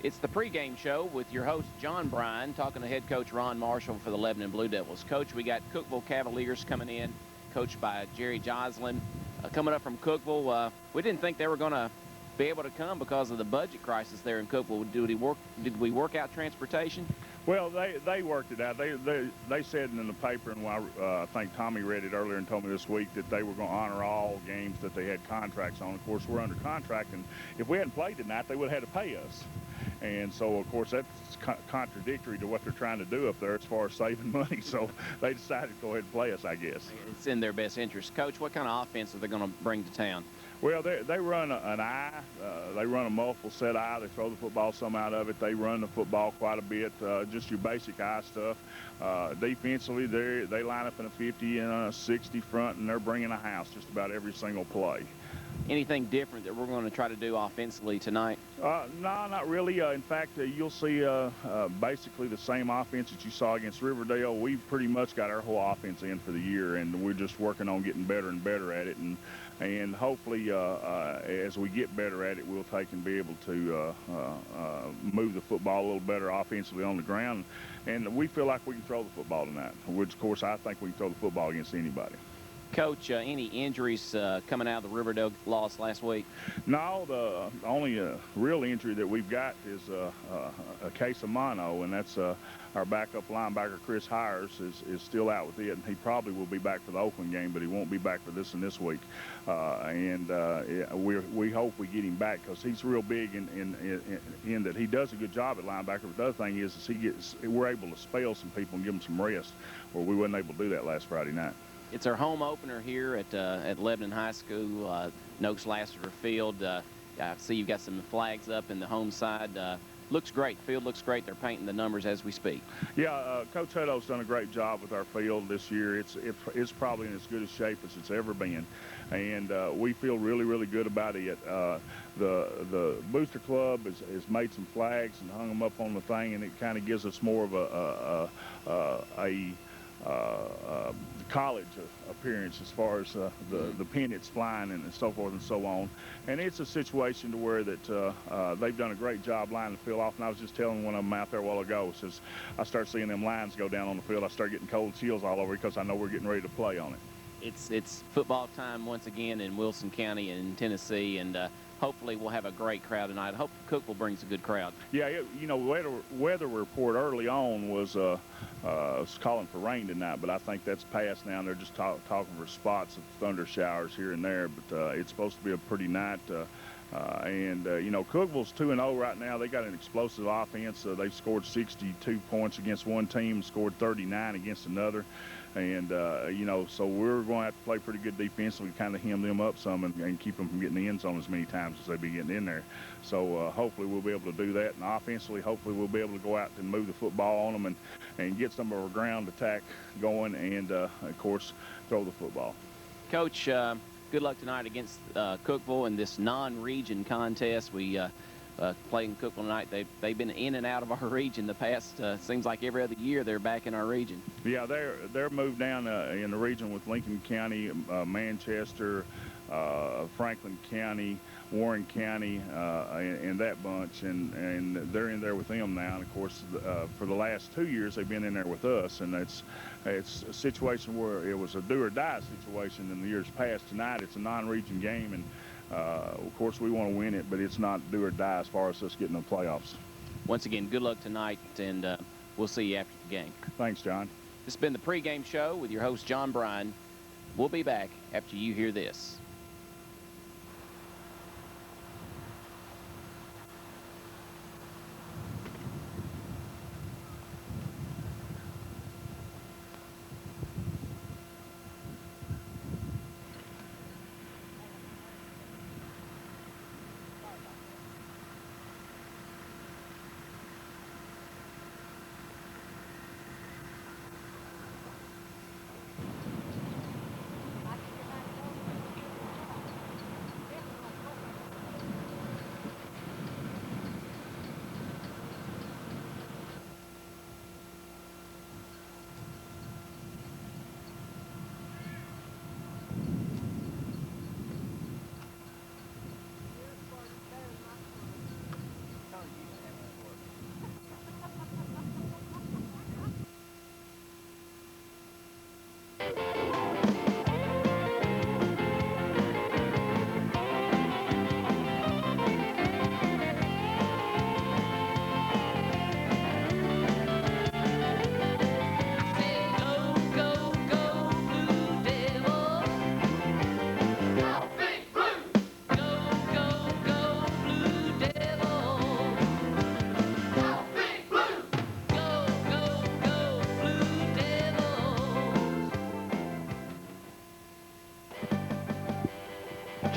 It's the pregame show with your host, John Bryan, talking to head coach Ron Marshall for the Lebanon Blue Devils. Coach, we got Cookeville Cavaliers coming in, coached by Jerry Joslin. Coming up from Cookeville, we didn't think they were going to be able to come because of the budget crisis there in Cookeville. Did we work out transportation? Well, they worked it out. They said in the paper, and I think Tommy read it earlier and told me this week that they were going to honor all games that they had contracts on. Of course, we're under contract, and if we hadn't played tonight, they would have had to pay us. And so, of course, that's contradictory to what they're trying to do up there as far as saving money. So they decided to go ahead and play us, I guess. It's in their best interest. Coach, what kind of offense are they going to bring to town? Well, they run an eye. They run a multiple set eye. They throw the football some out of it. They run the football quite a bit, just your basic eye stuff. Defensively, they line up in a 50 and a 60 front, and they're bringing a house just about every single play. Anything different that we're going to try to do offensively tonight? No, not really. In fact, you'll see basically the same offense that you saw against Riverdale. We've pretty much got our whole offense in for the year, and we're just working on getting better and better at it. And hopefully, as we get better at it, we'll take and be able to move the football a little better offensively on the ground. And we feel like we can throw the football tonight, which, of course, I think we can throw the football against anybody. Coach, any injuries coming out of the Riverdale loss last week? No, the only real injury that we've got is a case of mono, and that's our backup linebacker, Chris Hires, is still out with it, and he probably will be back for the Oakland game, but he won't be back for this week. We hope we get him back because he's real big in that he does a good job at linebacker. But the other thing is we're able to spell some people and give them some rest, where we wasn't able to do that last Friday night. It's our home opener here at Lebanon High School, Noakes Lassiter Field. I see you've got some flags up in the home side. Looks great. Field looks great. They're painting the numbers as we speak. Yeah, Coach Hutto's done a great job with our field this year. It's probably in as good a shape as it's ever been, and we feel really, really good about it. The Booster Club has made some flags and hung them up on the thing, and it kind of gives us more of a college appearance as far as the pennants flying and so forth and so on. And it's a situation to where that they've done a great job lining the field off. And I was just telling one of them out there a while ago, says I start seeing them lines go down on the field, I start getting cold chills all over because I know we're getting ready to play on it. It's football time once again in Wilson County in Tennessee, and hopefully we'll have a great crowd tonight. I hope Cookeville brings a good crowd. Yeah, you know, weather report early on was calling for rain tonight, but I think that's passed now, and they're just talking for spots of thunder showers here and there, but it's supposed to be a pretty night. You know, Cookeville's 2-0 right now. They got an explosive offense. They've scored 62 points against one team, scored 39 against another. And, you know, so we're going to have to play pretty good defensively, kind of hem them up some and keep them from getting the end zone as many times as they be getting in there. So hopefully we'll be able to do that. And offensively, hopefully we'll be able to go out and move the football on them and get some of our ground attack going and, of course, throw the football. Coach, good luck tonight against Cookeville in this non-region contest. We playing Cookeville tonight. They've been in and out of our region the past, seems like every other year they're back in our region. Yeah, they're moved down in the region with Lincoln County, Manchester, Franklin County, Warren County, and that bunch, and they're in there with them now. And of course, for the last 2 years, they've been in there with us, and it's a situation where it was a do or die situation in the years past. Tonight, it's a non-region game, and of course, we want to win it, but it's not do or die as far as us getting the playoffs. Once again, good luck tonight, and we'll see you after the game. Thanks, John. This has been the pregame show with your host, John Bryan. We'll be back after you hear this.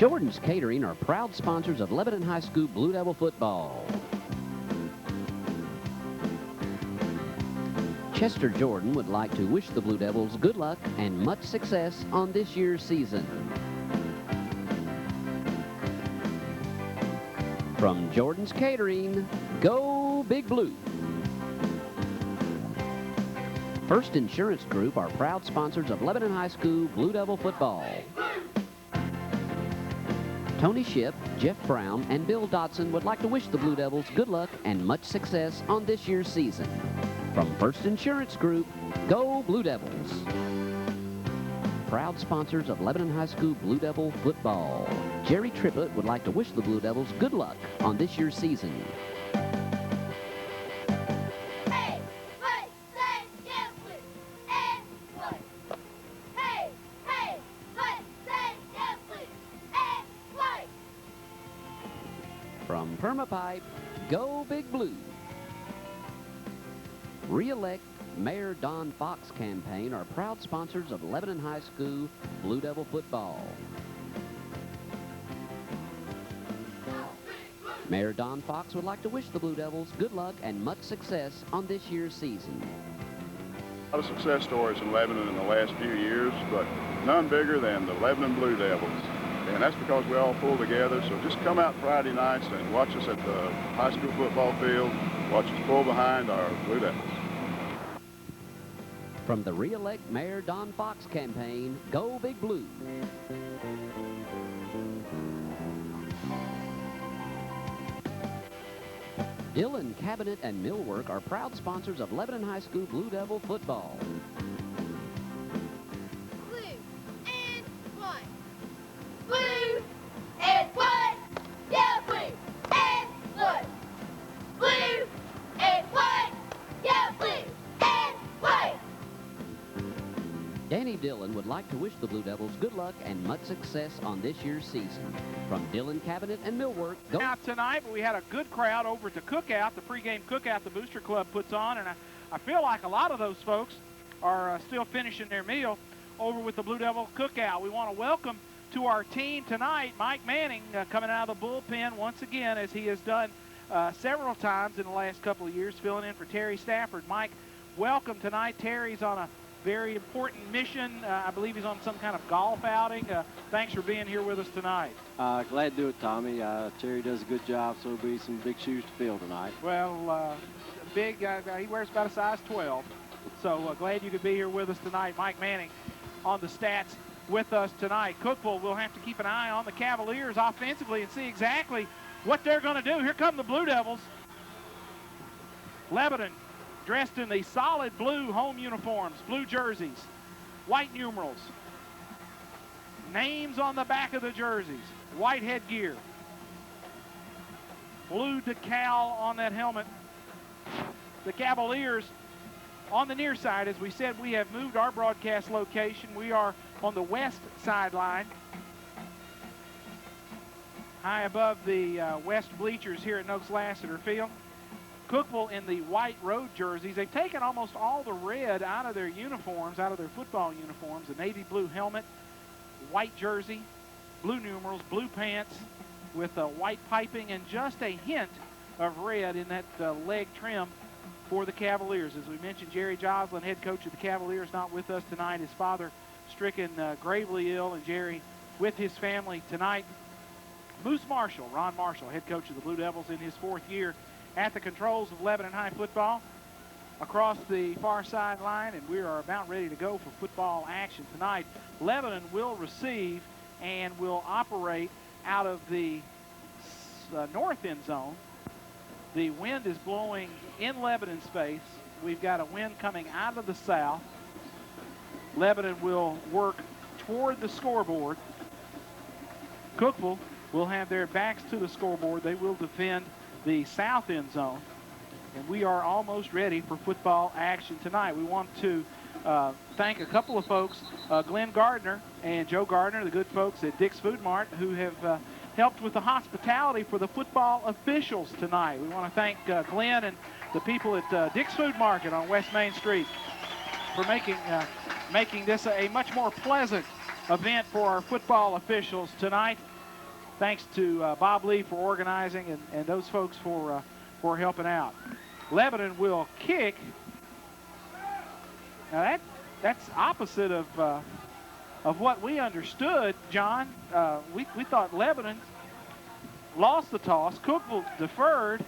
Jordan's Catering are proud sponsors of Lebanon High School Blue Devil football. Chester Jordan would like to wish the Blue Devils good luck and much success on this year's season. From Jordan's Catering, go Big Blue. First Insurance Group are proud sponsors of Lebanon High School Blue Devil football. Tony Shipp, Jeff Brown, and Bill Dotson would like to wish the Blue Devils good luck and much success on this year's season. From First Insurance Group, go Blue Devils. Proud sponsors of Lebanon High School Blue Devil football. Jerry Triplett would like to wish the Blue Devils good luck on this year's season. From Permapipe, go Big Blue. Re-elect Mayor Don Fox campaign are proud sponsors of Lebanon High School Blue Devil football. Mayor Don Fox would like to wish the Blue Devils good luck and much success on this year's season. A lot of success stories in Lebanon in the last few years, but none bigger than the Lebanon Blue Devils. And that's because we all pull together. So just come out Friday nights and watch us at the high school football field. Watch us pull behind our Blue Devils. From the re-elect Mayor Don Fox campaign, go Big Blue. Dillon Cabinet and Millwork are proud sponsors of Lebanon High School Blue Devil football. Blue and white, yeah, blue and white. Blue and white, yeah, blue and white. Danny Dillon would like to wish the Blue Devils good luck and much success on this year's season. From Dillon Cabinet and Millwork, go. Out tonight, but we had a good crowd over at the Cookout, the pregame cookout the Booster Club puts on, and I feel like a lot of those folks are still finishing their meal over with the Blue Devil Cookout. We want to welcome to our team tonight Mike Manning coming out of the bullpen once again, as he has done several times in the last couple of years, filling in for Terry Stafford. Mike, welcome tonight. Terry's on a very important mission. I believe he's on some kind of golf outing. Thanks for being here with us tonight. Glad to do it, Tommy. Terry does a good job, so it'll be some big shoes to fill tonight. Well, big. He wears about a size 12. So glad you could be here with us tonight. Mike Manning on the stats with us tonight. Cookeville will have to keep an eye on the Cavaliers offensively and see exactly what they're going to do. Here come the Blue Devils. Lebanon dressed in the solid blue home uniforms, blue jerseys, white numerals, names on the back of the jerseys, white headgear, blue decal on that helmet. The Cavaliers on the near side, as we said, we have moved our broadcast location. We are on the west sideline, high above the west bleachers here at Noakes-Lassiter Field. Cookeville in the white road jerseys. They've taken almost all the red out of their uniforms, out of their football uniforms. A navy blue helmet, white jersey, blue numerals, blue pants with white piping, and just a hint of red in that leg trim for the Cavaliers. As we mentioned, Jerry Joslin, head coach of the Cavaliers, not with us tonight. His father stricken gravely ill, and Jerry with his family tonight. Moose Marshall, Ron Marshall, head coach of the Blue Devils in his 4th year at the controls of Lebanon High football across the far sideline, and we are about ready to go for football action tonight. Lebanon will receive and will operate out of the north end zone. The wind is blowing in Lebanon's face. We've got a wind coming out of the south. Lebanon will work toward the scoreboard. Cookeville will have their backs to the scoreboard. They will defend the south end zone. And we are almost ready for football action tonight. We want to thank a couple of folks, Glenn Gardner and Joe Gardner, the good folks at Dick's Food Mart, who have helped with the hospitality for the football officials tonight. We want to thank Glenn and the people at Dick's Food Market on West Main Street for making this a much more pleasant event for our football officials tonight. thanks to Bob Lee for organizing and those folks for helping out. Lebanon will kick. Now that's opposite of what we understood, John. We thought Lebanon lost the toss. Cookeville deferred.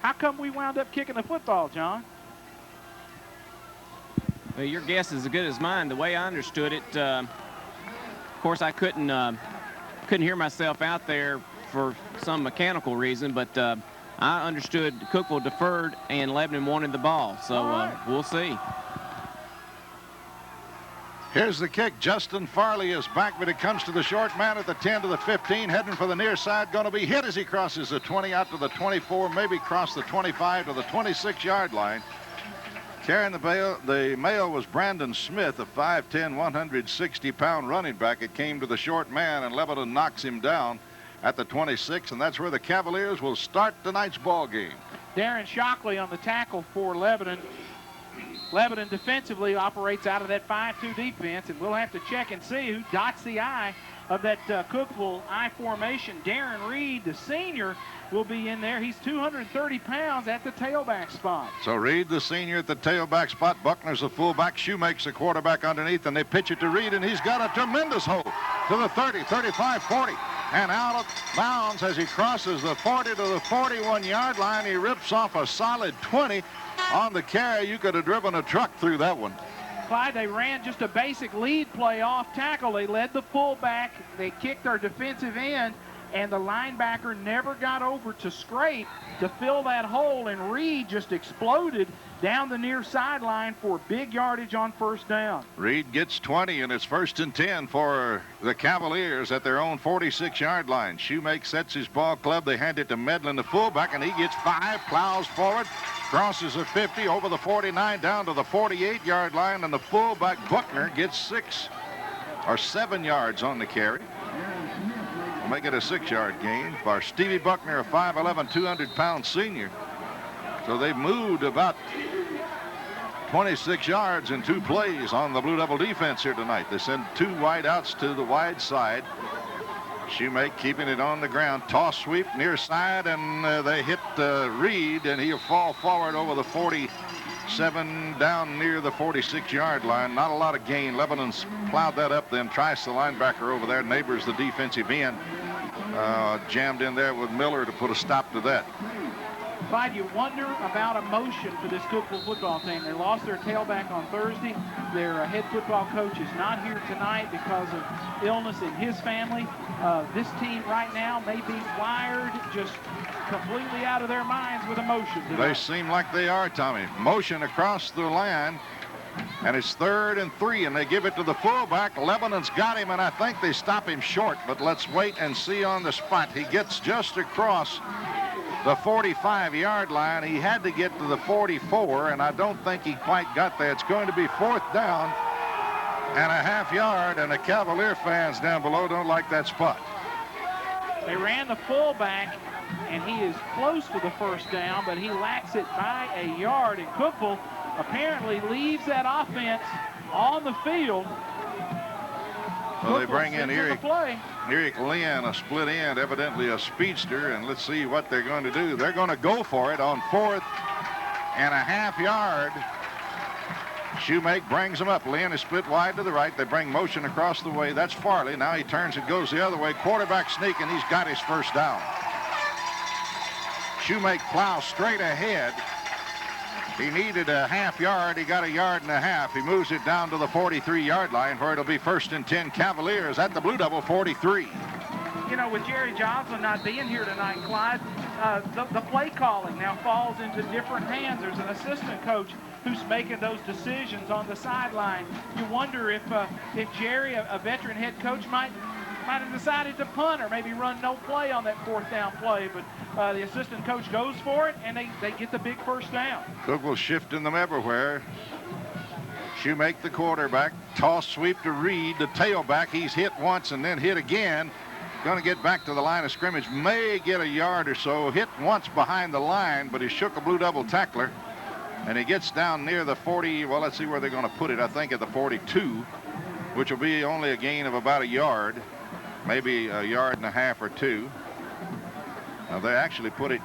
How come we wound up kicking the football, John? Well, your guess is as good as mine. The way I understood it, of course, I couldn't hear myself out there for some mechanical reason, but I understood Cookeville deferred and Lebanon wanted the ball. So we'll see. Here's the kick. Justin Farley is back, but it comes to the short man at the 10 to the 15, heading for the near side. Going to be hit as he crosses the 20 out to the 24, maybe cross the 25 to the 26-yard line. Carrying the mail was Brandon Smith, a 5'10", 160-pound running back. It came to the short man, and Lebanon knocks him down at the 26, and that's where the Cavaliers will start tonight's ball game. Darren Shockley on the tackle for Lebanon. Lebanon defensively operates out of that 5-2 defense, and we'll have to check and see who dots the I of that Cookeville I formation. Darren Reed, the senior, will be in there. He's 230 pounds at the tailback spot. So Reed, the senior, at the tailback spot. Buckner's the fullback. Shoemake's the quarterback underneath, and they pitch it to Reed, and he's got a tremendous hold to the 30, 35, 40, and out of bounds as he crosses the 40 to the 41-yard line. He rips off a solid 20 on the carry. You could have driven a truck through that one. Clyde, they ran just a basic lead play off tackle. They led the fullback. They kicked our defensive end, and the linebacker never got over to scrape to fill that hole, and Reed just exploded down the near sideline for big yardage on first down. Reed gets 20, and it's 1st and 10 for the Cavaliers at their own 46-yard line. Shoemake sets his ball club. They hand it to Medlin, the fullback, and he gets 5, plows forward, crosses the 50, over the 49, down to the 48-yard line, and the fullback Buckner gets 6 or 7 yards on the carry. We'll make it a 6-yard gain for Stevie Buckner, a 5'11", 200-pound senior. So they've moved about 26 yards in 2 plays on the Blue Devil defense here tonight. They send 2 wide outs to the wide side. Shoemake keeping it on the ground. Toss sweep near side, and they hit Reed, and he'll fall forward over the 47 down near the 46-yard line. Not a lot of gain. Lebanon's plowed that up, then tries the linebacker over there. Neighbors the defensive end. Jammed in there with Miller to put a stop to that. Clyde, you wonder about emotion for this Cookeville football team. They lost their tailback on Thursday. Their head football coach is not here tonight because of illness in his family. This team right now may be wired just completely out of their minds with emotion tonight. They seem like they are, Tommy. Motion across the line, and it's 3rd and 3, and they give it to the fullback. Lebanon's got him, and I think they stop him short, but let's wait and see on the spot. He gets just across the 45-yard line. He had to get to the 44, and I don't think he quite got there. It's going to be 4th down and a half yard, and the Cavalier fans down below don't like that spot. They ran the fullback, and he is close to the first down, but he lacks it by a yard, and Cookeville apparently leaves that offense on the field. Well, they bring in Eric Lynn, a split end, evidently a speedster, and let's see what they're going to do. They're going to go for it on 4th and a half yard. Shoemake brings them up. Lynn is split wide to the right. They bring motion across the way. That's Farley. Now he turns and goes the other way. Quarterback sneak, and he's got his first down. Shoemake plows straight ahead. He needed a half yard. He got a yard and a half. He moves it down to the 43-yard line where it'll be 1st and 10 Cavaliers at the Blue Devil 43. You know, with Jerry Johnson not being here tonight, Clyde, the play calling now falls into different hands. There's an assistant coach who's making those decisions on the sideline. You wonder if Jerry, a veteran head coach, might have decided to punt or maybe run no play on that 4th down play, but the assistant coach goes for it, and they get the big first down. Cookeville shifting them everywhere. Shoemake, the quarterback. Toss sweep to Reed, the tailback. He's hit once and then hit again. Going to get back to the line of scrimmage. May get a yard or so. Hit once behind the line, but he shook a Blue Devil tackler. And he gets down near the 40. Well, let's see where they're going to put it. I think at the 42, which will be only a gain of about a yard. maybe a yard and a half or two. Now they actually put it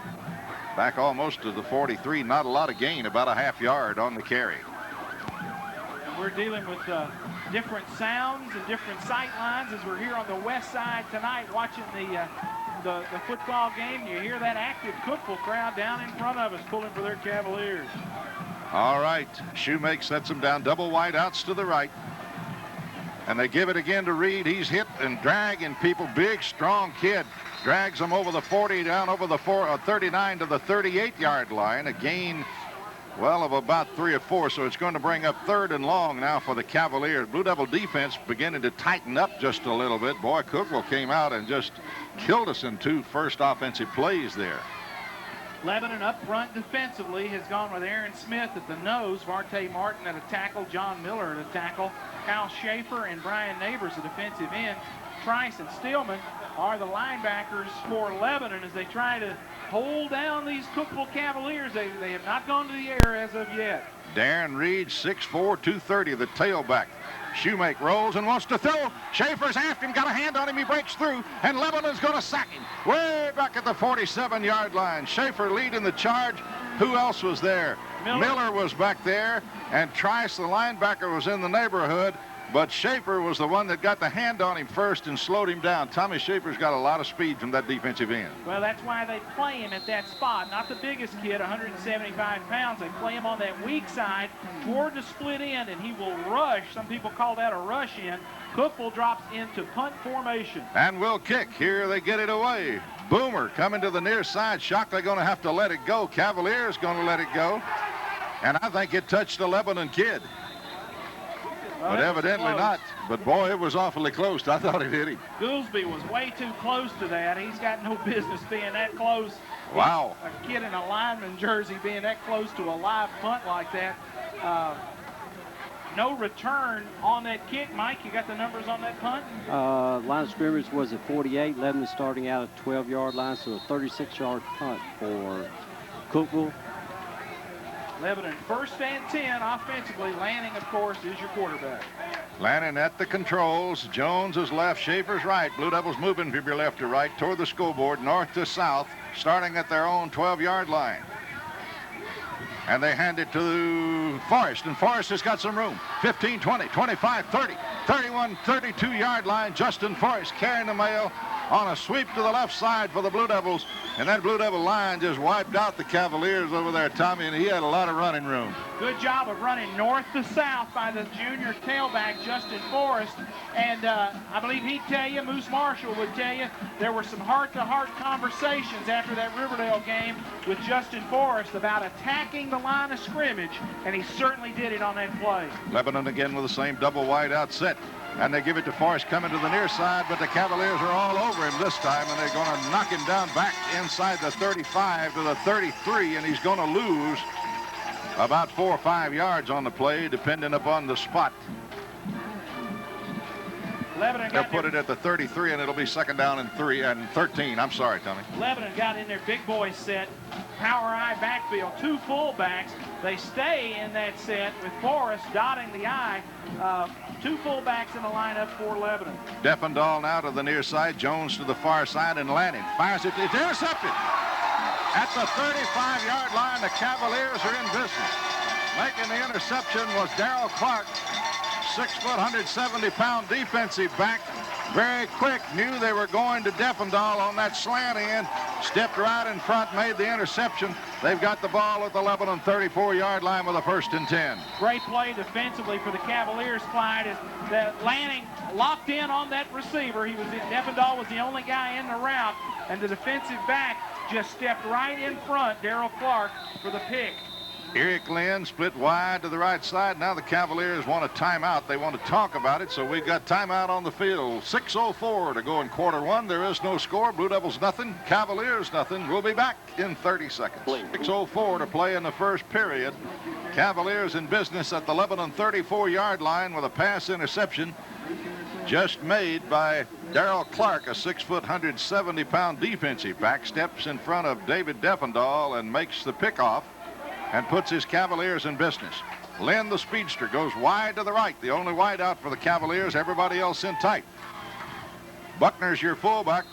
back almost to the 43. Not a lot of gain, about a half yard on the carry. And we're dealing with different sounds and different sight lines as we're here on the west side tonight watching the football game. You hear that active Cookeville crowd down in front of us pulling for their Cavaliers. All right, Shoemake sets them down, double wide outs to the right. And they give it again to Reed. He's hit and dragging people. Big, strong kid. Drags them over the 40, down over the 39 to the 38-yard line. A gain, well, of about 3 or 4, so it's going to bring up 3rd and long now for the Cavaliers. Blue Devil defense beginning to tighten up just a little bit. Boy, Cookeville came out and just killed us in 2 first offensive plays there. Lebanon up front defensively has gone with Aaron Smith at the nose, Varte Martin at a tackle, John Miller at a tackle, Kyle Schaefer and Brian Neighbors a defensive end. Trice and Stillman are the linebackers for Lebanon as they try to hold down these Cookeville Cavaliers. They have not gone to the air as of yet. Darren Reed, 6'4", 230, the tailback. Shoemake rolls and wants to throw. Schaefer's after him, got a hand on him, he breaks through, and Lebanon's going to sack him. Way back at the 47-yard line. Schaefer leading the charge. Who else was there? Miller was back there, and Trice, the linebacker, was in the neighborhood. But Schaefer was the one that got the hand on him first and slowed him down. Tommy Schaefer's got a lot of speed from that defensive end. Well, that's why they play him at that spot. Not the biggest kid, 175 pounds. They play him on that weak side toward the split end, and he will rush. Some people call that a rush in. Cookeville drops into punt formation. And will kick. Here they get it away. Boomer coming to the near side. Shockley going to have to let it go. Cavaliers going to let it go. And I think it touched the Lebanon kid. Well, but evidently not. But, boy, it was awfully close. I thought it hit him. Goolsby was way too close to that. He's got no business being that close. Wow. A kid in a lineman jersey being that close to a live punt like that. No return on that kick. Mike, you got the numbers on that punt? Line of scrimmage was at 48. Lebanon starting out at 12-yard line, so a 36-yard punt for Cookeville. Lebanon 1st and 10 offensively. Lanning, of course, is your quarterback. Lanning at the controls. Jones is left, Schaefer's right. Blue Devils moving from your left to right toward the scoreboard, north to south, starting at their own 12-yard line. And they hand it to Forrest, and Forrest has got some room. 15, 20, 25, 30, 31, 32-yard line. Justin Forrest carrying the mail on a sweep to the left side for the Blue Devils. And that Blue Devil line just wiped out the Cavaliers over there, Tommy, and he had a lot of running room. Good job of running north to south by the junior tailback, Justin Forrest. And I believe he'd tell you, Moose Marshall would tell you, there were some heart-to-heart conversations after that Riverdale game with Justin Forrest about attacking the line of scrimmage, and he certainly did it on that play. Lebanon again with the same double wide out set. And they give it to Forrest coming to the near side, but the Cavaliers are all over him this time, and they're going to knock him down back inside the 35 to the 33, and he's going to lose about 4 or 5 yards on the play, depending upon the spot. They'll put it at the 33, and it'll be 2nd down and 13. I'm sorry, Tommy. Lebanon got in their big boy set, power I backfield, 2 fullbacks. They stay in that set with Forrest dotting the I. 2 fullbacks in the lineup for Lebanon. Defendahl now to the near side, Jones to the far side, and Lanning fires it. It's intercepted. At the 35-yard line, the Cavaliers are in business. Making the interception was Darrell Clark, 6 foot, 170-pound defensive back. Very quick, knew they were going to Defendahl on that slant end, stepped right in front, made the interception. They've got the ball at the Lebanon 34-yard line with a 1st and 10. Great play defensively for the Cavaliers, Clyde, as that Lanning locked in on that receiver. Defendahl was the only guy in the route, and the defensive back just stepped right in front, Darrell Clark, for the pick. Eric Lynn split wide to the right side. Now the Cavaliers want a timeout. They want to talk about it, so we've got timeout on the field. 6:04 to go in quarter 1. There is no score. Blue Devils nothing. Cavaliers nothing. We'll be back in 30 seconds. 6:04 to play in the first period. Cavaliers in business at the Lebanon 34-yard line with a pass interception just made by Darrell Clark, a 6 foot, 170-pound defensive back. Steps in front of David Defendahl and makes the pickoff and puts his Cavaliers in business. Lynn, the speedster, goes wide to the right, the only wide out for the Cavaliers, everybody else in tight. Buckner's your fullback.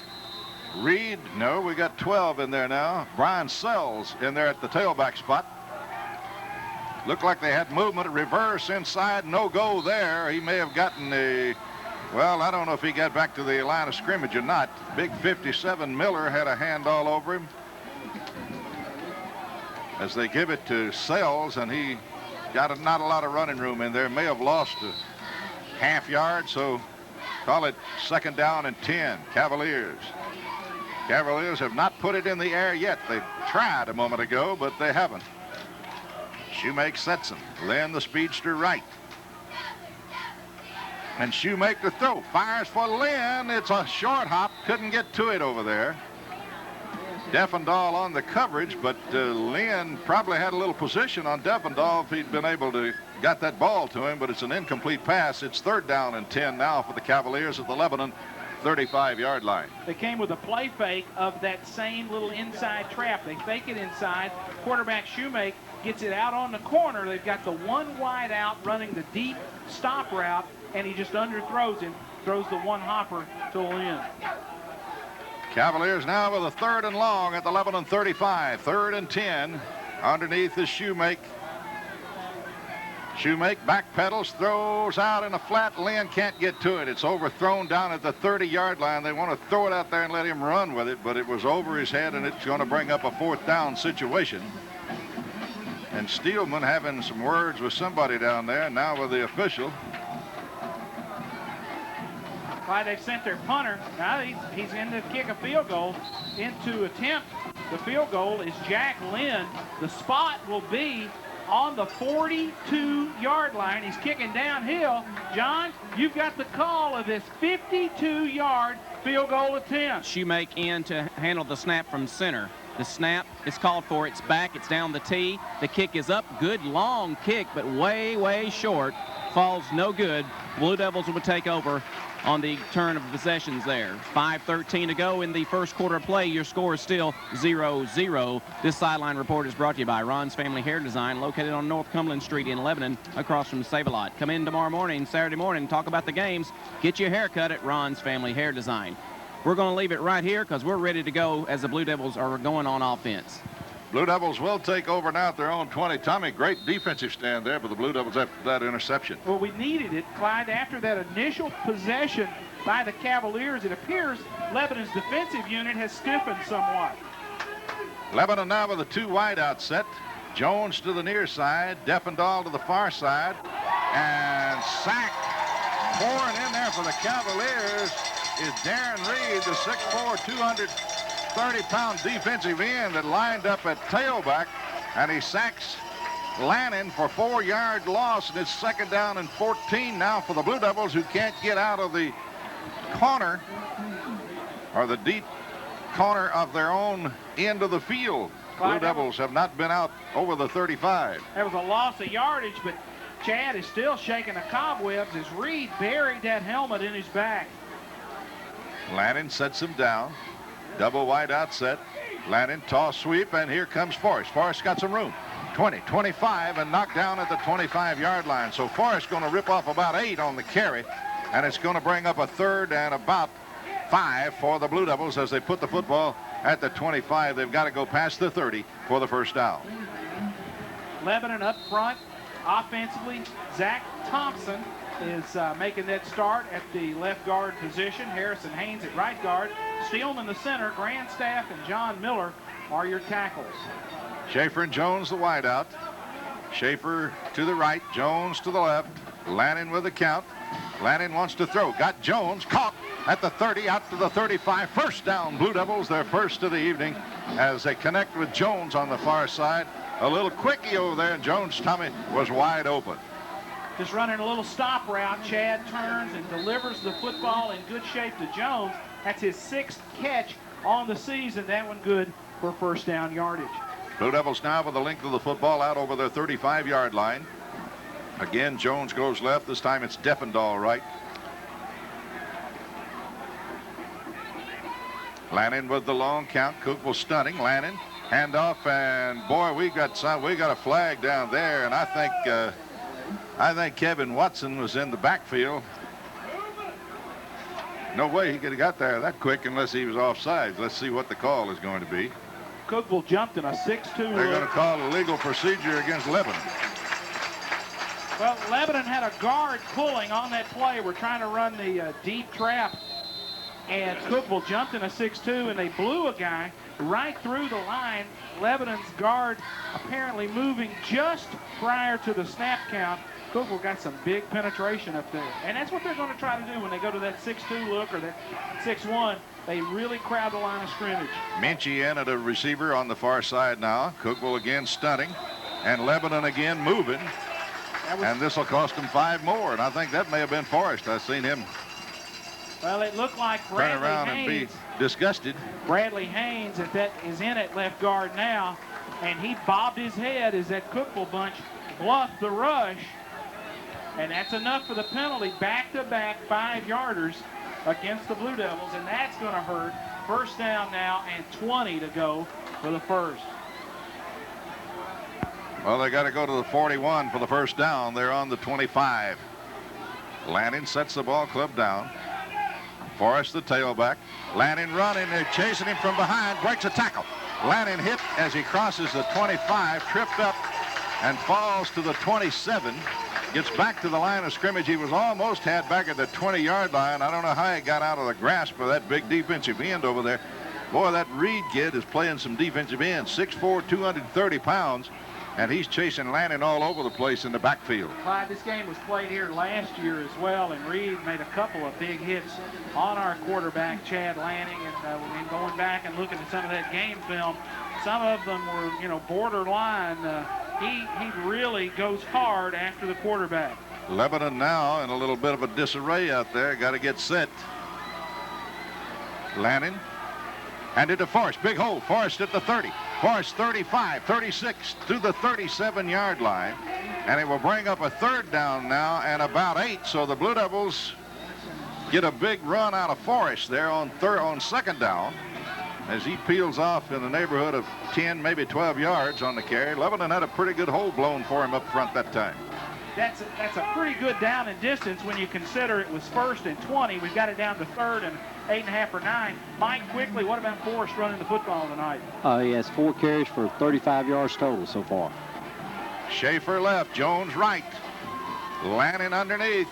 Reed, no, we got 12 in there now. Brian Sells in there at the tailback spot. Looked like they had movement, reverse inside, no go there. He may have gotten a, well, I don't know if he got back to the line of scrimmage or not. Big 57 Miller had a hand all over him. As they give it to Sells, and he got not a lot of running room in there. May have lost a half yard, so call it 2nd down and 10. Cavaliers. Cavaliers have not put it in the air yet. They tried a moment ago, but they haven't. Shoemake sets him. Lynn, the speedster, right. And Shoemake to throw. Fires for Lynn. It's a short hop. Couldn't get to it over there. Defendahl on the coverage, but Lynn probably had a little position on Defendahl if he'd been able to got that ball to him, but it's an incomplete pass. It's 3rd down and 10 now for the Cavaliers at the Lebanon 35-yard line. They came with a play fake of that same little inside trap. They fake it inside. Quarterback Shoemake gets it out on the corner. They've got the one wide out running the deep stop route, and he just underthrows him, throws the one hopper to Lynn. Cavaliers now with a 3rd and long at the Lebanon 35. 3rd and 10. Underneath is Shoemake. Shoemake backpedals, throws out in a flat. Lynn can't get to it. It's overthrown down at the 30-yard line. They want to throw it out there and let him run with it, but it was over his head, and it's going to bring up a 4th down situation. And Steelman having some words with somebody down there, now with the official. Why they've sent their punter. Now he's in to kick a field goal. In to attempt the field goal is Jack Lynn. The spot will be on the 42-yard line. He's kicking downhill. John, you've got the call of this 52-yard field goal attempt. Shoemake in to handle the snap from center. The snap is called for. It's back. It's down the tee. The kick is up. Good long kick, but way, way short. Falls no good. Blue Devils will take over on the turn of possessions there. 5:13 to go in the first quarter of play. Your score is still 0-0. This sideline report is brought to you by Ron's Family Hair Design, located on North Cumberland Street in Lebanon, across from Save-A-Lot. Come in tomorrow morning, Saturday morning, talk about the games. Get your hair cut at Ron's Family Hair Design. We're going to leave it right here because we're ready to go as the Blue Devils are going on offense. Blue Devils will take over now at their own 20. Tommy, great defensive stand there, but the Blue Devils after that interception. Well, we needed it, Clyde. After that initial possession by the Cavaliers, it appears Lebanon's defensive unit has stiffened somewhat. Lebanon now with a 2 wide out set. Jones to the near side, Defendahl to the far side, and sack pouring in there for the Cavaliers is Darren Reed, the 6'4", 230-pound defensive end that lined up at tailback, and he sacks Lannon for 4-yard loss, and it's 2nd down and 14 now for the Blue Devils, who can't get out of the corner or the deep corner of their own end of the field. Blue Devils have not been out over the 35. There was a loss of yardage, but Chad is still shaking the cobwebs as Reed buried that helmet in his back. Lannon sets him down. Double wide out set. Lannon toss sweep, and here comes Forrest. Forrest got some room. 20, 25, and knocked down at the 25-yard line. So Forrest going to rip off about 8 on the carry, and it's going to bring up a 3rd and about 5 for the Blue Devils as they put the football at the 25. They've got to go past the 30 for the 1st down. Lebanon up front offensively. Zach Thompson is making that start at the left guard position. Harrison Haynes at right guard. Steelman the center. Grandstaff and John Miller are your tackles. Schaefer and Jones the wide out. Schaefer to the right, Jones to the left. Lannon with the count. Lannon wants to throw. Got Jones caught at the 30, out to the 35. 1st down, Blue Devils, their first of the evening as they connect with Jones on the far side. A little quickie over there, and Jones' Tommy was wide open. Just running a little stop route. Chad turns and delivers the football in good shape to Jones. That's his 6th catch on the season. That one good for 1st down yardage. Blue Devils now with the length of the football out over their 35-yard line. Again, Jones goes left. This time it's Defendahl right. Lannon with the long count. Cookeville stunning. Lannon, handoff, and boy, we got a flag down there, and I think Kevin Watson was in the backfield. No way he could have got there that quick unless he was offsides. Let's see what the call is going to be. Cookeville jumped in a 6-2 They're going to call a legal procedure against Lebanon. Well, Lebanon had a guard pulling on that play. We're trying to run the deep trap. And Cookeville jumped in a 6-2, and they blew a guy right through the line. Lebanon's guard apparently moving just prior to the snap count. Cookeville got some big penetration up there. And that's what they're going to try to do when they go to that 6-2 look or that 6-1. They really crowd the line of scrimmage. Minchie in at a receiver on the far side now. Cookeville again stunting. And Lebanon again moving. And this will cost them 5 more. And I think that may have been Forrest. I've seen him well, it looked like turn Bradley around Haynes, and be disgusted. Bradley Haynes is in at left guard now, and he bobbed his head as that Cookeville bunch bluffed the rush, and that's enough for the penalty. Back-to-back 5-yarders against the Blue Devils, and that's going to hurt. First down now and 20 to go for the first. Well, they got to go to the 41 for the first down. They're on the 25. Lanning sets the ball club down. Forrest, the tailback. Lanning running. They're chasing him from behind. Breaks a tackle. Lanning hit as he crosses the 25, tripped up and falls to the 27. Gets back to the line of scrimmage. He was almost had back at the 20-yard line. I don't know how he got out of the grasp of that big defensive end over there. Boy, that Reed kid is playing some defensive end. 6'4", 230 pounds. And he's chasing Lanning all over the place in the backfield. Clyde, this game was played here last year as well, and Reed made a couple of big hits on our quarterback, Chad Lanning, and going back and looking at some of that game film, some of them were, you know, borderline. He really goes hard after the quarterback. Lebanon now in a little bit of a disarray out there. Got to get set. Lanning. Handed to Forrest. Big hole. Forrest at the 30. Forrest 35, 36 to the 37-yard line. And it will bring up a third down now and about 8. So the Blue Devils get a big run out of Forrest there on second down as he peels off in the neighborhood of 10, maybe 12 yards on the carry. Lebanon had a pretty good hole blown for him up front that time. That's a pretty good down and distance when you consider it was first and 20. We've got it down to third and 8.5 or 9. Mike, quickly, what about Forrest running the football tonight? He has 4 carries for 35 yards total so far. Schaefer left, Jones right. Lanning underneath.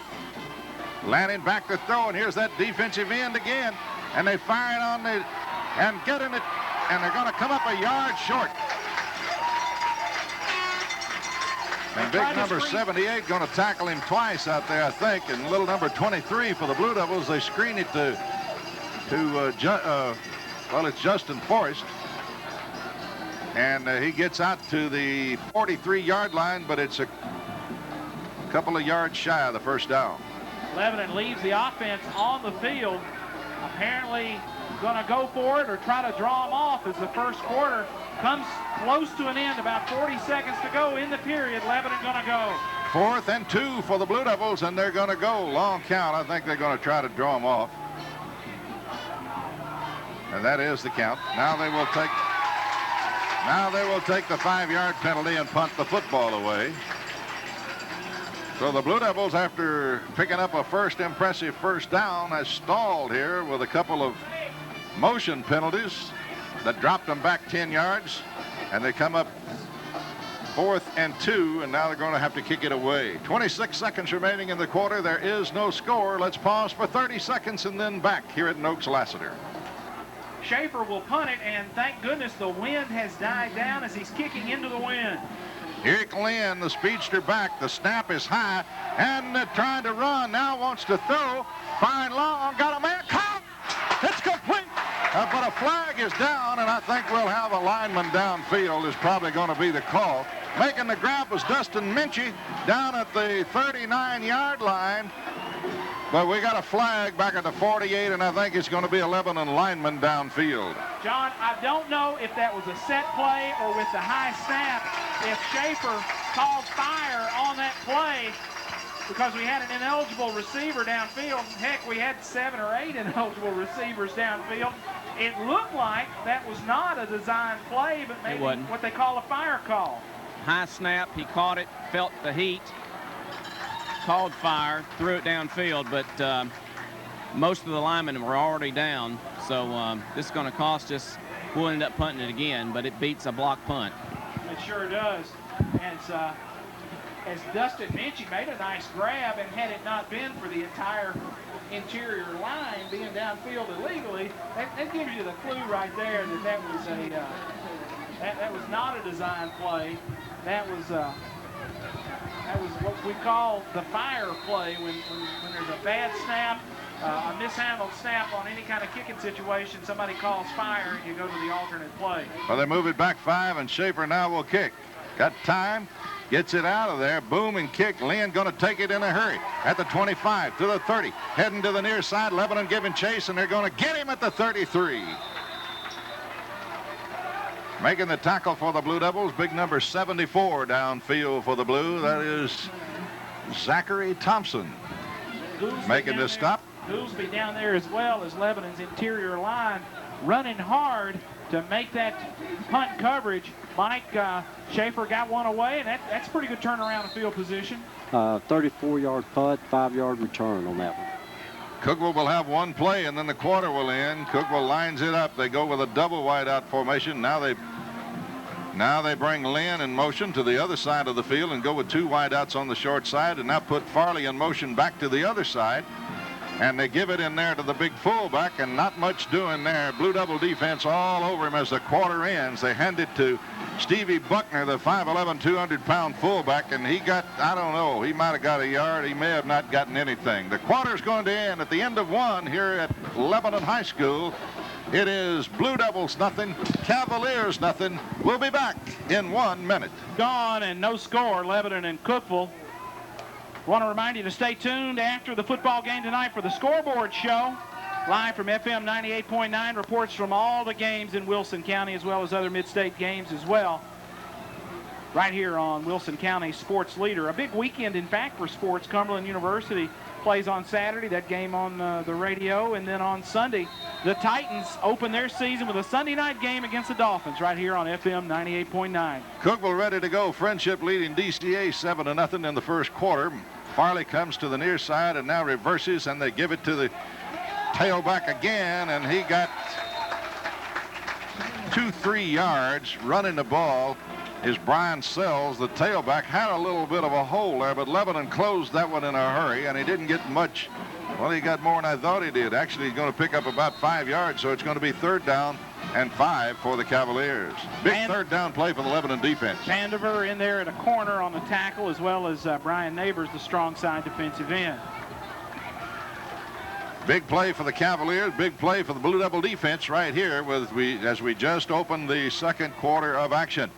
Lanning back to throw, and here's that defensive end again. And they fire it on the, and getting it, and they're going to come up a yard short. And big number 78 going to tackle him twice out there, I think. And little number 23 for the Blue Devils, they screen it to well, it's Justin Forrest. And he gets out to the 43-yard line, but it's a couple of yards shy of the first down. Lebanon leaves the offense on the field. Apparently going to go for it or try to draw them off as the first quarter comes close to an end. About 40 seconds to go in the period. Lebanon going to go. 4th and 2 for the Blue Devils, and they're going to go. Long count. I think they're going to try to draw them off. And that is the count. Now they will take the 5-yard penalty and punt the football away. So the Blue Devils, after picking up a impressive first down, has stalled here with a couple of motion penalties that dropped them back 10 yards. And they come up 4th and 2, and now they're going to have to kick it away. 26 seconds remaining in the quarter. There is no score. Let's pause for 30 seconds and then back here at Noakes Lassiter. Schaefer will punt it, and thank goodness the wind has died down as he's kicking into the wind. Eric Lynn, the speedster back. The snap is high, and trying to run. Now wants to throw. Fine long. Got a man. Caught. It's complete. But a flag is down, and I think we'll have a lineman downfield is probably going to be the call. Making the grab was Dustin Minchie down at the 39-yard line. But we got a flag back at the 48, and I think it's going to be a Lebanon lineman downfield. John, I don't know if that was a set play or with the high snap. If Schaefer called fire on that play because we had an ineligible receiver downfield. Heck, we had 7 or 8 ineligible receivers downfield. It looked like that was not a design play, but maybe what they call a fire call. High snap, he caught it, felt the heat, called fire, threw it downfield, but most of the linemen were already down, so this is going to cost us. We'll end up punting it again, but it beats a block punt. It sure does. As Dustin mentioned, made a nice grab, and had it not been for the entire interior line being downfield illegally, that gives you the clue right there that was that was not a design play. That was what we call the fire play when there's a bad snap, a mishandled snap on any kind of kicking situation. Somebody calls fire, and you go to the alternate play. Well, they move it back 5, and Schaefer now will kick. Got time. Gets it out of there. Boom and kick. Lynn going to take it in a hurry. At the 25, to the 30. Heading to the near side. Lebanon giving chase, and they're going to get him at the 33. Making the tackle for the Blue Devils. Big number 74 downfield for the Blue. That is Zachary Thompson. Making the stop. Goolsby down there as well as Lebanon's interior line, running hard to make that punt coverage. Mike, Schaefer got one away, and that's pretty good turnaround of field position. 34-yard punt, 5-yard return on that one. Cookeville will have one play, and then the quarter will end. Cookeville lines it up. They go with a double wideout formation. Now they bring Lynn in motion to the other side of the field and go with 2 wideouts on the short side, and now put Farley in motion back to the other side. And they give it in there to the big fullback, and not much doing there. Blue Devil defense all over him as the quarter ends. They hand it to Stevie Buckner, the 5'11", 200-pound fullback, and he got, I don't know, he might have got a yard. He may have not gotten anything. The quarter's going to end at the end of 1 here at Lebanon High School. It is Blue Devils nothing, Cavaliers nothing. We'll be back in 1 minute. Gone and no score, Lebanon and Cookeville. Want to remind you to stay tuned after the football game tonight for the Scoreboard Show. Live from FM 98.9, reports from all the games in Wilson County as well as other mid-state games as well. Right here on Wilson County Sports Leader. A big weekend, in fact, for sports. Cumberland University plays on Saturday, that game on the radio. And then on Sunday, the Titans open their season with a Sunday night game against the Dolphins right here on FM 98.9. Cookeville ready to go. Friendship leading DCA 7-0 in the first quarter. Farley comes to the near side and now reverses, and they give it to the tailback again, and he got 2-3 yards running the ball. Is Brian Sells, the tailback, had a little bit of a hole there, but Lebanon closed that one in a hurry, and he didn't get much. Well, he got more than I thought he did. Actually, he's going to pick up about 5 yards, so it's going to be 3rd down and 5 for the Cavaliers. Big 3rd down play for the Lebanon defense. Vandiver in there at a corner on the tackle, as well as Brian Neighbors, the strong side defensive end. Big play for the Cavaliers, big play for the Blue Devil defense right here as we just opened the second quarter of action.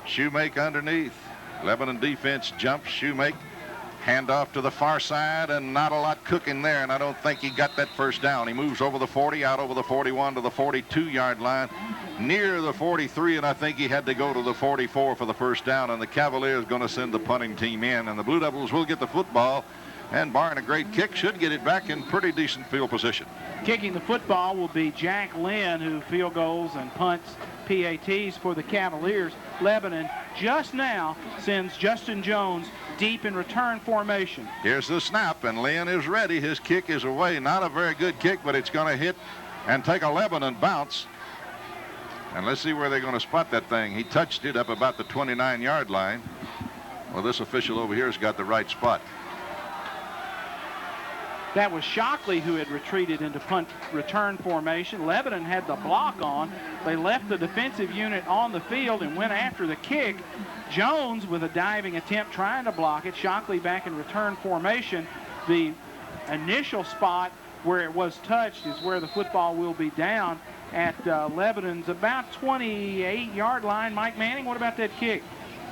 Shoemake underneath. Lebanon defense jumps. Shoemake handoff to the far side, and not a lot cooking there, and I don't think he got that first down. He moves over the 40, out over the 41 to the 42-yard line, near the 43, and I think he had to go to the 44 for the first down, and the Cavaliers going to send the punting team in, and the Blue Devils will get the football, and barring a great kick, should get it back in pretty decent field position. Kicking the football will be Jack Lynn, who field goals and punts PATs for the Cavaliers. Lebanon just now sends Justin Jones deep in return formation. Here's the snap, and Lynn is ready. His kick is away. Not a very good kick, but it's going to hit and take a Lebanon bounce. And let's see where they're going to spot that thing. He touched it up about the 29-yard line. Well, this official over here has got the right spot. That was Shockley who had retreated into punt return formation. Lebanon had the block on. They left the defensive unit on the field and went after the kick. Jones with a diving attempt trying to block it. Shockley back in return formation. The initial spot where it was touched is where the football will be down at Lebanon's about 28-yard line. Mike Manning, what about that kick?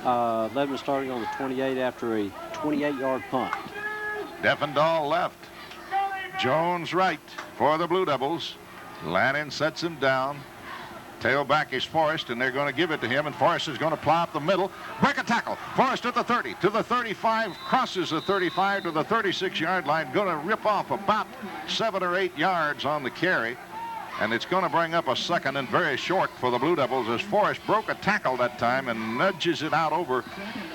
Lebanon starting on the 28 after a 28-yard punt. Defendahl left. Jones right for the Blue Devils. Lannon sets him down. Tailback is Forrest, and they're going to give it to him, and Forrest is going to plow up the middle. Break a tackle. Forrest at the 30, to the 35, crosses the 35 to the 36-yard line, going to rip off about 7 or 8 yards on the carry. And it's going to bring up a second and very short for the Blue Devils as Forrest broke a tackle that time and nudges it out over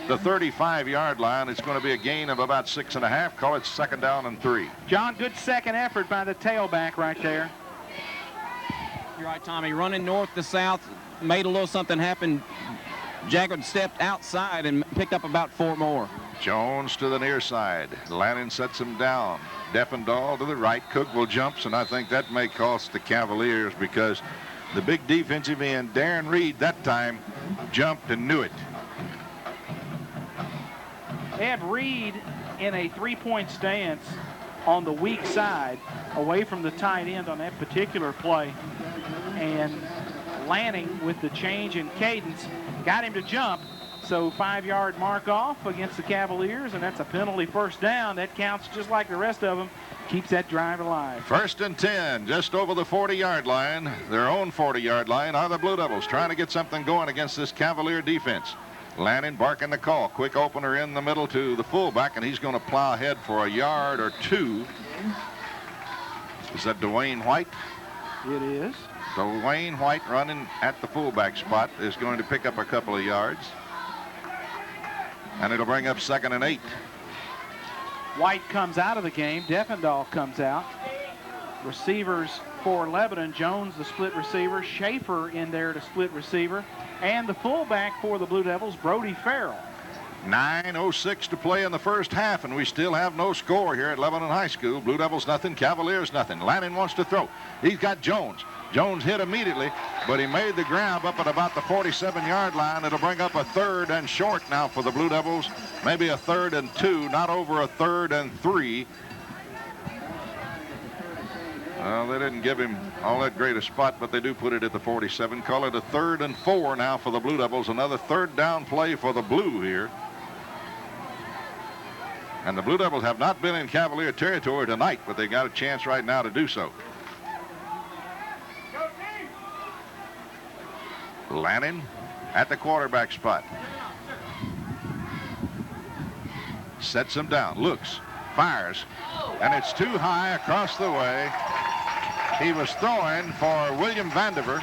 the 35-yard line. It's going to be a gain of about 6.5. Call it 2nd down and 3. John, good second effort by the tailback right there. You're right, Tommy. Running north to south, made a little something happen. Jaggard stepped outside and picked up about 4 more. Jones to the near side. Lannon sets him down. Deffendahl to the right. Cookeville jumps, and I think that may cost the Cavaliers because the big defensive end, Darren Reed, that time jumped and knew it. They have Reed in a 3-point stance on the weak side, away from the tight end on that particular play. And Lanning, with the change in cadence, got him to jump. So 5-yard mark off against the Cavaliers, and that's a penalty first down. That counts just like the rest of them. Keeps that drive alive. 1st and 10, just over the 40-yard line. Their own 40-yard line are the Blue Devils trying to get something going against this Cavalier defense. Lanning barking the call. Quick opener in the middle to the fullback, and he's going to plow ahead for a yard or 2. Is that Dwayne White? It is. Dwayne White running at the fullback spot is going to pick up a couple of yards. And it'll bring up 2nd and 8. White comes out of the game. Deffendahl comes out. Receivers for Lebanon. Jones, the split receiver. Schaefer in there to split receiver. And the fullback for the Blue Devils, Brody Farrell. 9:06 to play in the first half, and we still have no score here at Lebanon High School. Blue Devils nothing, Cavaliers nothing. Lanning wants to throw. He's got Jones. Jones hit immediately, but he made the grab up at about the 47-yard line. It'll bring up a 3rd and short now for the Blue Devils. Maybe a 3rd and 2, not over a 3rd and 3. Well, they didn't give him all that great a spot, but they do put it at the 47. Call it a 3rd and 4 now for the Blue Devils. Another 3rd down play for the Blue here. And the Blue Devils have not been in Cavalier territory tonight, but they got a chance right now to do so. Lanning at the quarterback spot. Sets him down, looks, fires, and it's too high across the way. He was throwing for William Vandiver.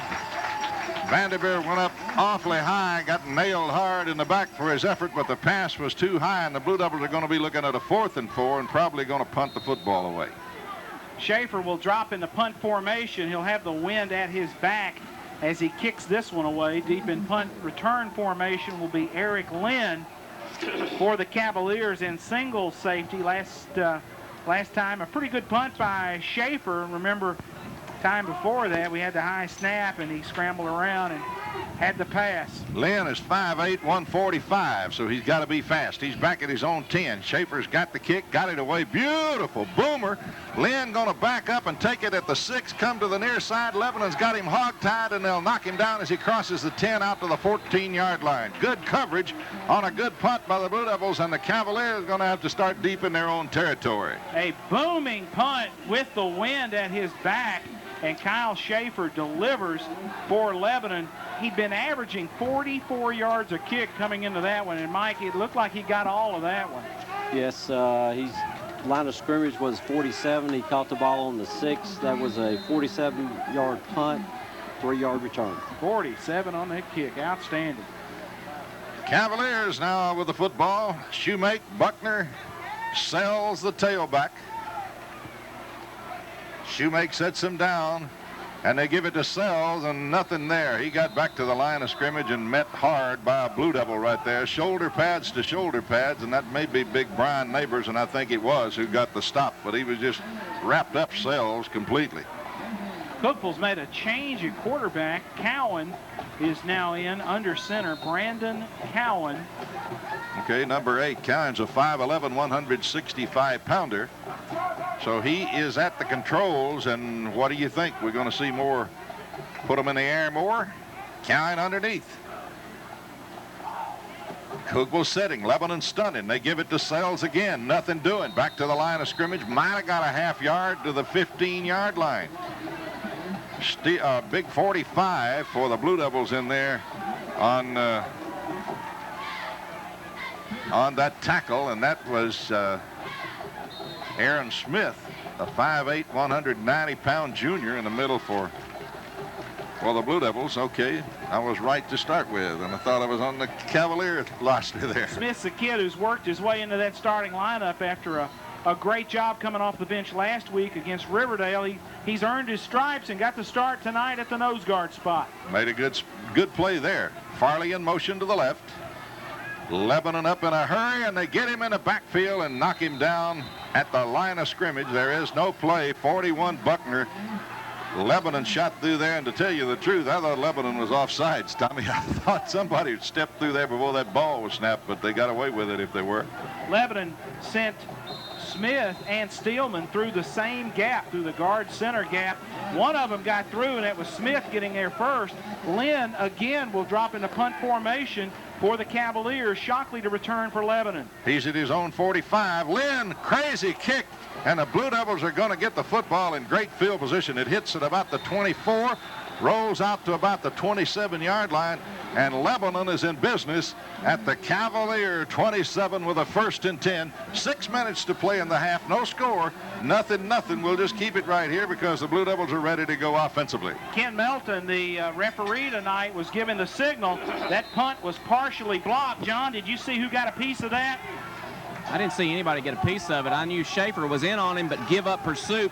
Vandiver went up awfully high, got nailed hard in the back for his effort, but the pass was too high, and the Blue Devils are going to be looking at a 4th and 4 and probably going to punt the football away. Schaefer will drop in the punt formation. He'll have the wind at his back as he kicks this one away. Deep in punt return formation will be Eric Lynn for the Cavaliers in single safety. Last time, a pretty good punt by Schaefer. Remember, time before that, we had the high snap, and he scrambled around and had the pass. Lynn is 5'8", 145, so he's got to be fast. He's back at his own 10. Schaefer's got the kick, got it away. Beautiful boomer. Lynn going to back up and take it at the 6, come to the near side. Lebanon's got him hog-tied, and they'll knock him down as he crosses the 10 out to the 14-yard line. Good coverage on a good punt by the Blue Devils, and the Cavaliers going to have to start deep in their own territory. A booming punt with the wind at his back, and Kyle Schaefer delivers for Lebanon. He'd been averaging 44 yards a kick coming into that one, and Mike, it looked like he got all of that one. Yes, his line of scrimmage was 47. He caught the ball on the 6. That was a 47-yard punt, 3-yard return. 47 on that kick. Outstanding. Cavaliers now with the football. Shoemake, Buckner, Sells the tailback. Shoemake sets him down, and they give it to Sells, and nothing there. He got back to the line of scrimmage and met hard by a Blue Devil right there. Shoulder pads to shoulder pads, and that may be big Brian Neighbors, and I think it was, who got the stop, but he was just wrapped up Sells completely. Cookeville's made a change at quarterback. Cowan is now in under center. Brandon Cowan. Okay, number 8. Cowan's a 5'11", 165-pounder. So he is at the controls, and what do you think? We're going to see more, put him in the air more? Cowan underneath. Cookeville setting, Lebanon stunning. They give it to Sells again, nothing doing. Back to the line of scrimmage, might have got a half yard to the 15-yard line. Big 45 for the Blue Devils in there on that tackle, and that was Aaron Smith, a 5'8", 190-pound junior in the middle for for the Blue Devils. Okay, I was right to start with, and I thought I was on the Cavalier roster there. Smith's a kid who's worked his way into that starting lineup after a great job coming off the bench last week against Riverdale. He's earned his stripes and got the start tonight at the nose guard spot. Made a good play there. Farley in motion to the left. Lebanon up in a hurry, and they get him in the backfield and knock him down at the line of scrimmage. There is no play. 41 Buckner. Lebanon shot through there, and to tell you the truth, I thought Lebanon was offsides, Tommy. I thought somebody would step through there before that ball was snapped, but they got away with it if they were. Lebanon sent Smith and Steelman through the same gap, through the guard center gap. One of them got through, and it was Smith getting there first. Lynn again will drop into punt formation for the Cavaliers. Shockley to return for Lebanon. He's at his own 45. Lynn, crazy kick, and the Blue Devils are going to get the football in great field position. It hits at about the 24, rolls out to about the 27-yard line, and Lebanon is in business at the Cavalier 27 with a 1st and 10. 6 minutes to play in the half. No score. Nothing. We'll just keep it right here because the Blue Devils are ready to go offensively. Ken Melton, the referee tonight, was given the signal. That punt was partially blocked. John, did you see who got a piece of that? I didn't see anybody get a piece of it. I knew Schaefer was in on him, but give up pursuit.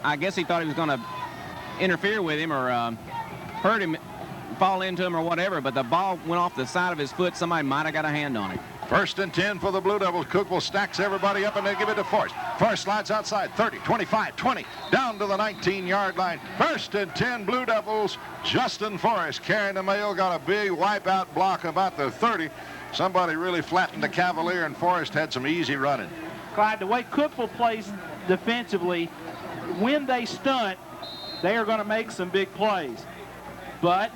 I guess he thought he was going to interfere with him or hurt him, fall into him or whatever, but the ball went off the side of his foot. Somebody might have got a hand on it. 1st and 10 for the Blue Devils. Cookeville stacks everybody up, and they give it to Forrest. Forrest slides outside, 30, 25, 20, down to the 19-yard line. 1st and 10 Blue Devils. Justin Forrest carrying the mail, got a big wipeout block about the 30. Somebody really flattened the Cavalier, and Forrest had some easy running. Clyde, the way Cookeville plays defensively, when they stunt, they are going to make some big plays. But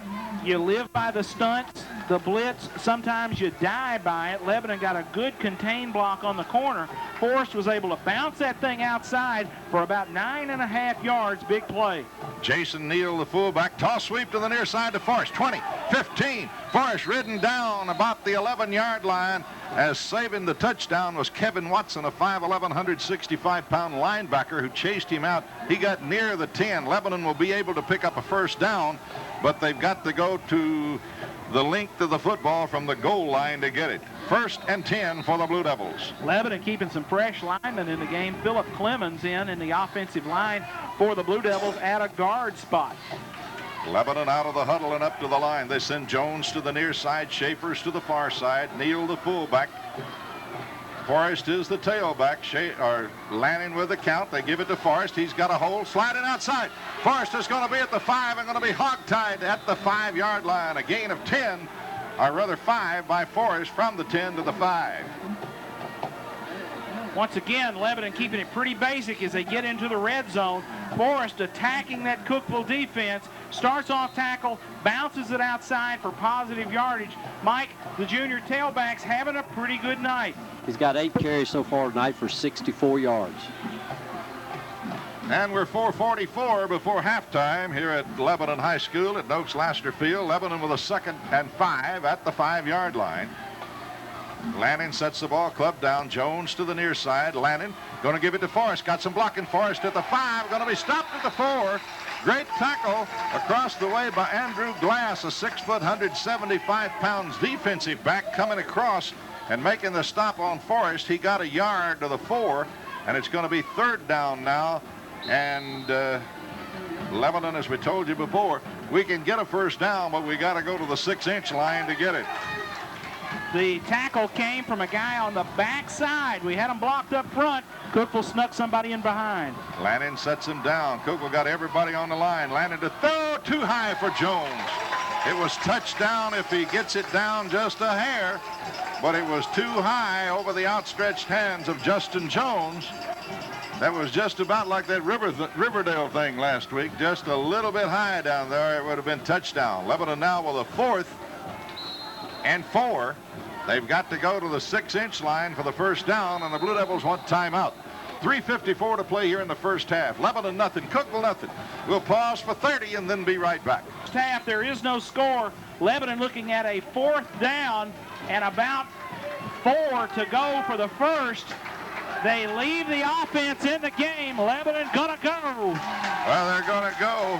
you live by the stunts, the blitz, sometimes you die by it. Lebanon got a good contained block on the corner. Forrest was able to bounce that thing outside for about 9.5 yards. Big play. Jason Neal, the fullback, toss sweep to the near side to Forrest. 20, 15. Forrest ridden down about the 11-yard line. As saving the touchdown was Kevin Watson, a 5'11", 165-pound linebacker who chased him out. He got near the 10. Lebanon will be able to pick up a 1st down, but they've got to go to the length of the football from the goal line to get it. 1st and 10 for the Blue Devils. Lebanon keeping some fresh linemen in the game. Philip Clemens in the offensive line for the Blue Devils at a guard spot. Lebanon out of the huddle and up to the line. They send Jones to the near side, Schaefer's to the far side, Neal the fullback. Forrest is the tailback. Lanning with the count. They give it to Forrest. He's got a hole. Sliding outside. Forrest is going to be at the 5 and going to be hogtied at the 5-yard line. A gain of 10, or rather 5 by Forrest from the 10 to the 5. Once again, Lebanon keeping it pretty basic as they get into the red zone. Forrest attacking that Cookeville defense. Starts off tackle, bounces it outside for positive yardage. Mike, the junior tailback's having a pretty good night. He's got 8 carries so far tonight for 64 yards. And we're 4:44 before halftime here at Lebanon High School at Noakes Laster Field. Lebanon with a 2nd and 5 at the 5-yard line. Lanning sets the ball club down. Jones to the near side. Lanning going to give it to Forrest. Got some blocking. Forrest at the 5. Going to be stopped at the 4. Great tackle across the way by Andrew Glass, a 6 foot, 175 pounds defensive back coming across and making the stop on Forrest. He got a yard to the 4, and it's going to be 3rd down now. And Lebanon, as we told you before, we can get a 1st down, but we got to go to the 6-inch line to get it. The tackle came from a guy on the backside. We had him blocked up front. Cookeville snuck somebody in behind. Lanning sets him down. Cookeville got everybody on the line. Lanning to throw, too high for Jones. It was touchdown if he gets it down just a hair, but it was too high over the outstretched hands of Justin Jones. That was just about like that Riverdale thing last week, just a little bit high down there. It would have been touchdown. Lebanon now with a 4th and 4. They've got to go to the 6-inch line for the 1st down, and the Blue Devils want timeout. 3:54 to play here in the 1st half. Lebanon nothing, Cookeville nothing. We'll pause for 30 and then be right back. First half, there is no score. Lebanon looking at a 4th down and about 4 to go for the 1st. They leave the offense in the game. Lebanon gonna go. Well, they're gonna go.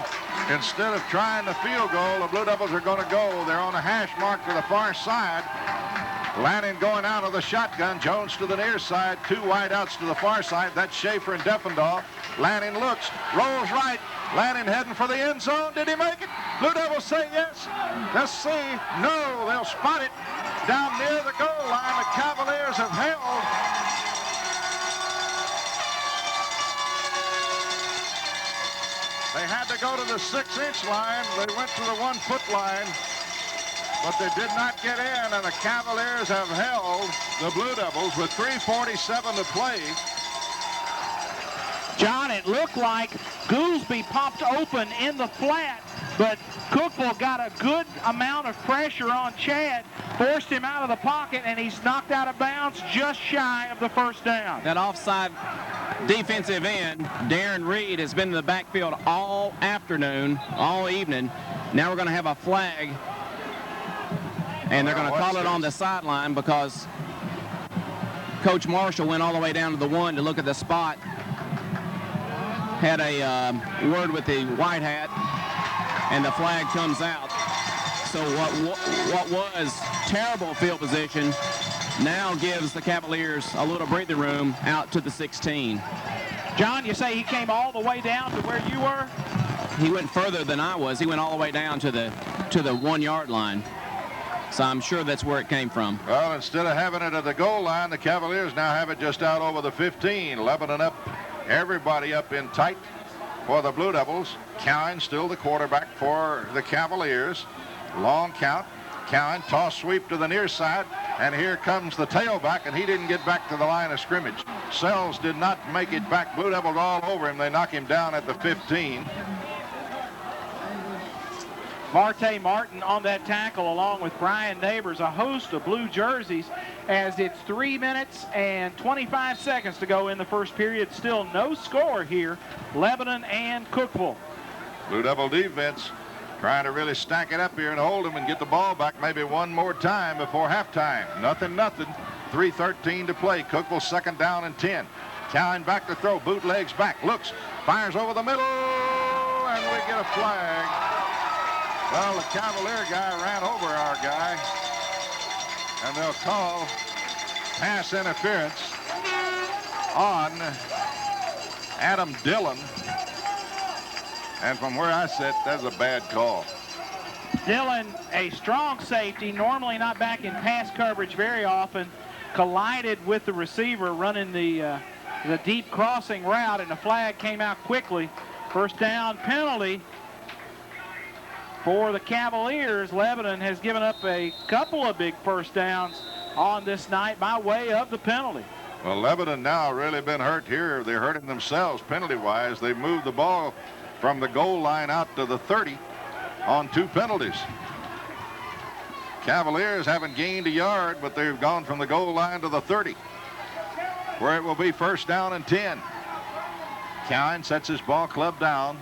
Instead of trying the field goal, the Blue Devils are going to go. They're on a hash mark to the far side. Lanning going out of the shotgun. Jones to the near side. 2 wideouts to the far side. That's Schaefer and Deffendahl. Lanning looks, rolls right. Lanning heading for the end zone. Did he make it? Blue Devils say yes. Let's see. No, they'll spot it down near the goal line. The Cavaliers have held. They had to go to the 6-inch line. They went to the 1-foot line, but they did not get in, and the Cavaliers have held the Blue Devils with 3:47 to play. John, it looked like Goolsby popped open in the flat, but Cookeville got a good amount of pressure on Chad, forced him out of the pocket, and he's knocked out of bounds just shy of the first down. That offside defensive end, Darren Reed, has been in the backfield all afternoon, all evening. Now we're going to have a flag, and they're going to call it on the sideline because Coach Marshall went all the way down to the 1 to look at the spot. Had a word with the white hat, and the flag comes out. So what was terrible field position now gives the Cavaliers a little breathing room out to the 16. John, you say he came all the way down to where you were? He went further than I was. He went all the way down to the 1-yard line. So I'm sure that's where it came from. Well, instead of having it at the goal line, the Cavaliers now have it just out over the 15. Lebanon up, everybody up in tight for the Blue Devils. Cowan still the quarterback for the Cavaliers. Long count. Cowan toss sweep to the near side, and here comes the tailback, and he didn't get back to the line of scrimmage. Sells did not make it back. Blue Devils all over him. They knock him down at the 15. Marte Martin on that tackle along with Brian Neighbors, a host of blue jerseys, as it's 3 minutes and 25 seconds to go in the first period. Still no score here, Lebanon and Cookeville. Blue Devil defense trying to really stack it up here and hold them and get the ball back maybe one more time before halftime. Nothing. 3:13 to play. Cookeville 2nd down and 10. Cowan back to throw. Bootlegs back. Looks. Fires over the middle. And we get a flag. Well, the Cavalier guy ran over our guy. And they'll call pass interference on Adam Dillon. And from where I sit, that's a bad call. Dillon, a strong safety, normally not back in pass coverage very often, collided with the receiver running the deep crossing route, and the flag came out quickly. First down penalty for the Cavaliers. Lebanon has given up a couple of big first downs on this night by way of the penalty. Well, Lebanon now really been hurt here. They're hurting themselves penalty-wise. They've moved the ball from the goal line out to the 30 on 2 penalties. Cavaliers haven't gained a yard, but they've gone from the goal line to the 30, where it will be first down and 10. Cowan sets his ball club down,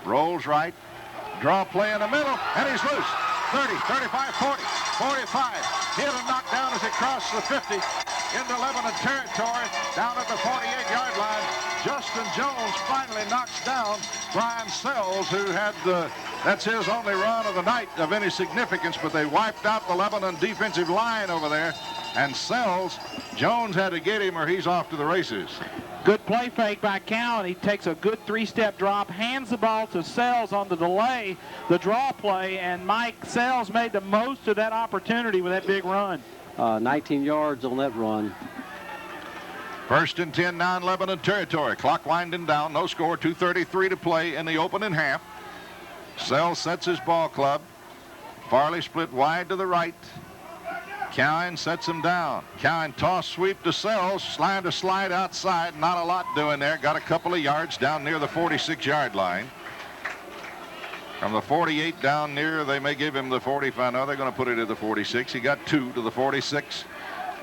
rolls right, draw play in the middle, and he's loose. 30, 35, 40, 45. Hit and knocked down as he crossed the 50 into Lebanon territory, down at the 48-yard line. Justin Jones finally knocks down Brian Sells, who had that's his only run of the night of any significance, but they wiped out the Lebanon defensive line over there, and Sells, Jones had to get him or he's off to the races. Good play fake by Cowan. He takes a good 3-step drop, hands the ball to Sells on the delay, the draw play, and Mike Sells made the most of that opportunity with that big run. 19 yards on that run. First and 10 now in Lebanon territory. Clock winding down. No score. 2:33 to play in the opening half. Sells sets his ball club. Farley split wide to the right. Cowan sets him down. Cowan toss sweep to Sells. Slide to slide outside. Not a lot doing there. Got a couple of yards down near the 46-yard line. From the 48 down near, they may give him the 45. No, they're going to put it at the 46. He got 2 to the 46.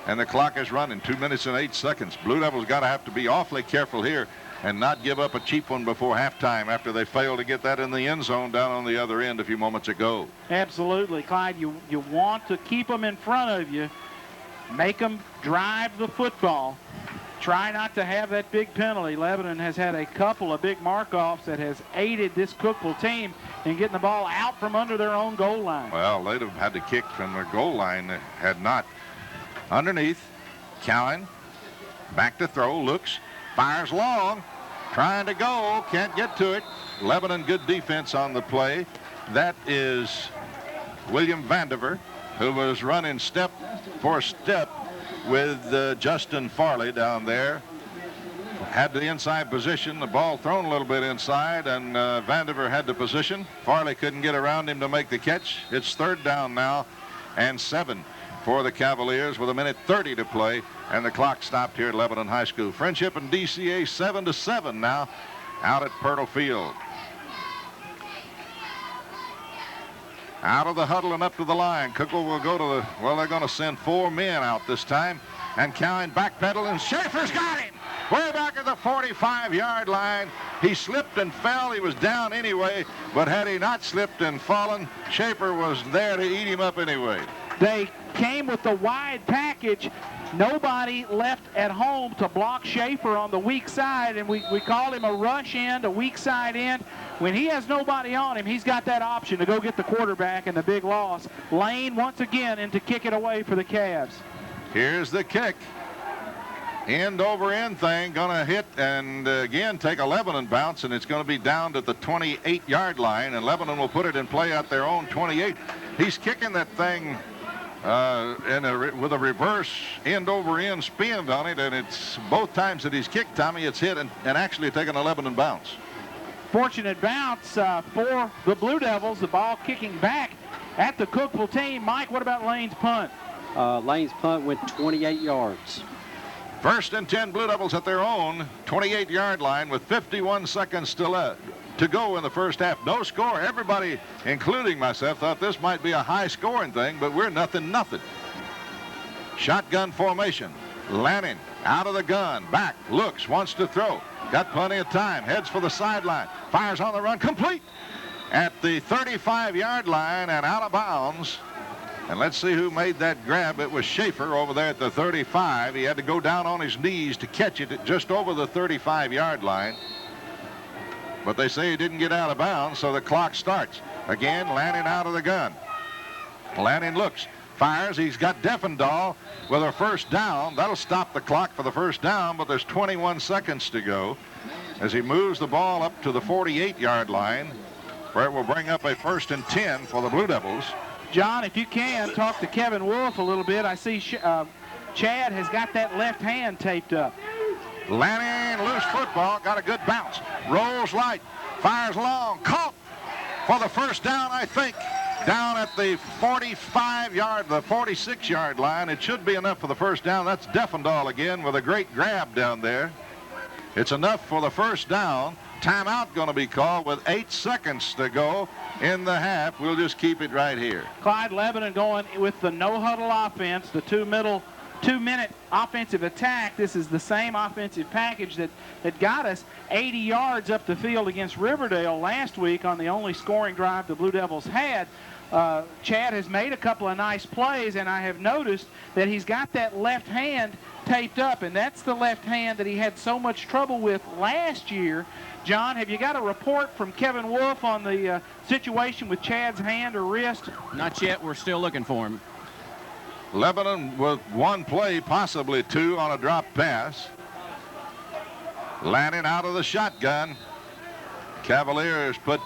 And the clock is running. 2 minutes and 8 seconds. Blue Devils got to have to be awfully careful here and not give up a cheap one before halftime after they failed to get that in the end zone down on the other end a few moments ago. Absolutely, Clyde. You want to keep them in front of you, make them drive the football, try not to have that big penalty. Lebanon has had a couple of big mark-offs that has aided this Cookeville team in getting the ball out from under their own goal line. Well, they'd have had to kick from their goal line, had not. Underneath, Cowan, back to throw, looks, fires long, trying to go, can't get to it. Lebanon, good defense on the play. That is William Vandiver, who was running step for step with Justin Farley down there. Had the inside position, the ball thrown a little bit inside, and Vandiver had the position. Farley couldn't get around him to make the catch. It's 3rd down now and 7 for the Cavaliers with 1:30 to play, and the clock stopped here at Lebanon High School. Friendship and DCA 7-7 now out at Pirtle Field. Out of the huddle and up to the line. Cookeville will go to the, well, they're going to send 4 men out this time. And Cowan backpedaling, and Schaefer's got him! Way back at the 45-yard line. He slipped and fell. He was down anyway, but had he not slipped and fallen, Schaefer was there to eat him up anyway. They came with the wide package. Nobody left at home to block Schaefer on the weak side, and we call him a rush end, a weak side end. When he has nobody on him, he's got that option to go get the quarterback, and the big loss. Lane once again in to kick it away for the Cavs. Here's the kick. End over end thing, gonna hit and again take a Lebanon bounce, and it's gonna be down to the 28-yard line, and Lebanon will put it in play at their own 28. He's kicking that thing with a reverse end over end spin on it, and it's both times that he's kicked, Tommy, it's hit and actually taken a Lebanon bounce. Fortunate bounce for the Blue Devils, the ball kicking back at the Cookeville team. Mike, what about Lane's punt? Lane's punt went 28 yards. 1st and 10, Blue Devils at their own 28-yard line with 51 seconds to go in the first half. No score. Everybody, including myself, thought this might be a high-scoring thing, but we're nothing. Shotgun formation. Lanning out of the gun. Back. Looks. Wants to throw. Got plenty of time. Heads for the sideline. Fires on the run. Complete at the 35-yard line and out of bounds. And let's see who made that grab. It was Schaefer over there at the 35. He had to go down on his knees to catch it at just over the 35-yard line. But they say he didn't get out of bounds, so the clock starts. Again, Lanning out of the gun. Lanning looks, fires. He's got Defendahl with a first down. That'll stop the clock for the first down, but there's 21 seconds to go as he moves the ball up to the 48-yard line, where it will bring up a 1st and 10 for the Blue Devils. John, if you can, talk to Kevin Wolf a little bit. I see Chad has got that left hand taped up. Lanning, loose football, got a good bounce. Rolls light, fires long, caught for the first down, I think. Down at the 45-yard, the 46-yard line. It should be enough for the first down. That's Defendahl again with a great grab down there. It's enough for the first down. Timeout going to be called with 8 seconds to go in the half. We'll just keep it right here. Clyde, Lebanon going with the no-huddle offense, the two-minute offensive attack. This is the same offensive package that got us 80 yards up the field against Riverdale last week on the only scoring drive the Blue Devils had. Chad has made a couple of nice plays, and I have noticed that he's got that left hand taped up, and that's the left hand that he had so much trouble with last year. John, have you got a report from Kevin Wolf on the situation with Chad's hand or wrist? Not yet. We're still looking for him. Lebanon with one play, possibly two, on a drop pass. Lanning out of the shotgun. Cavaliers put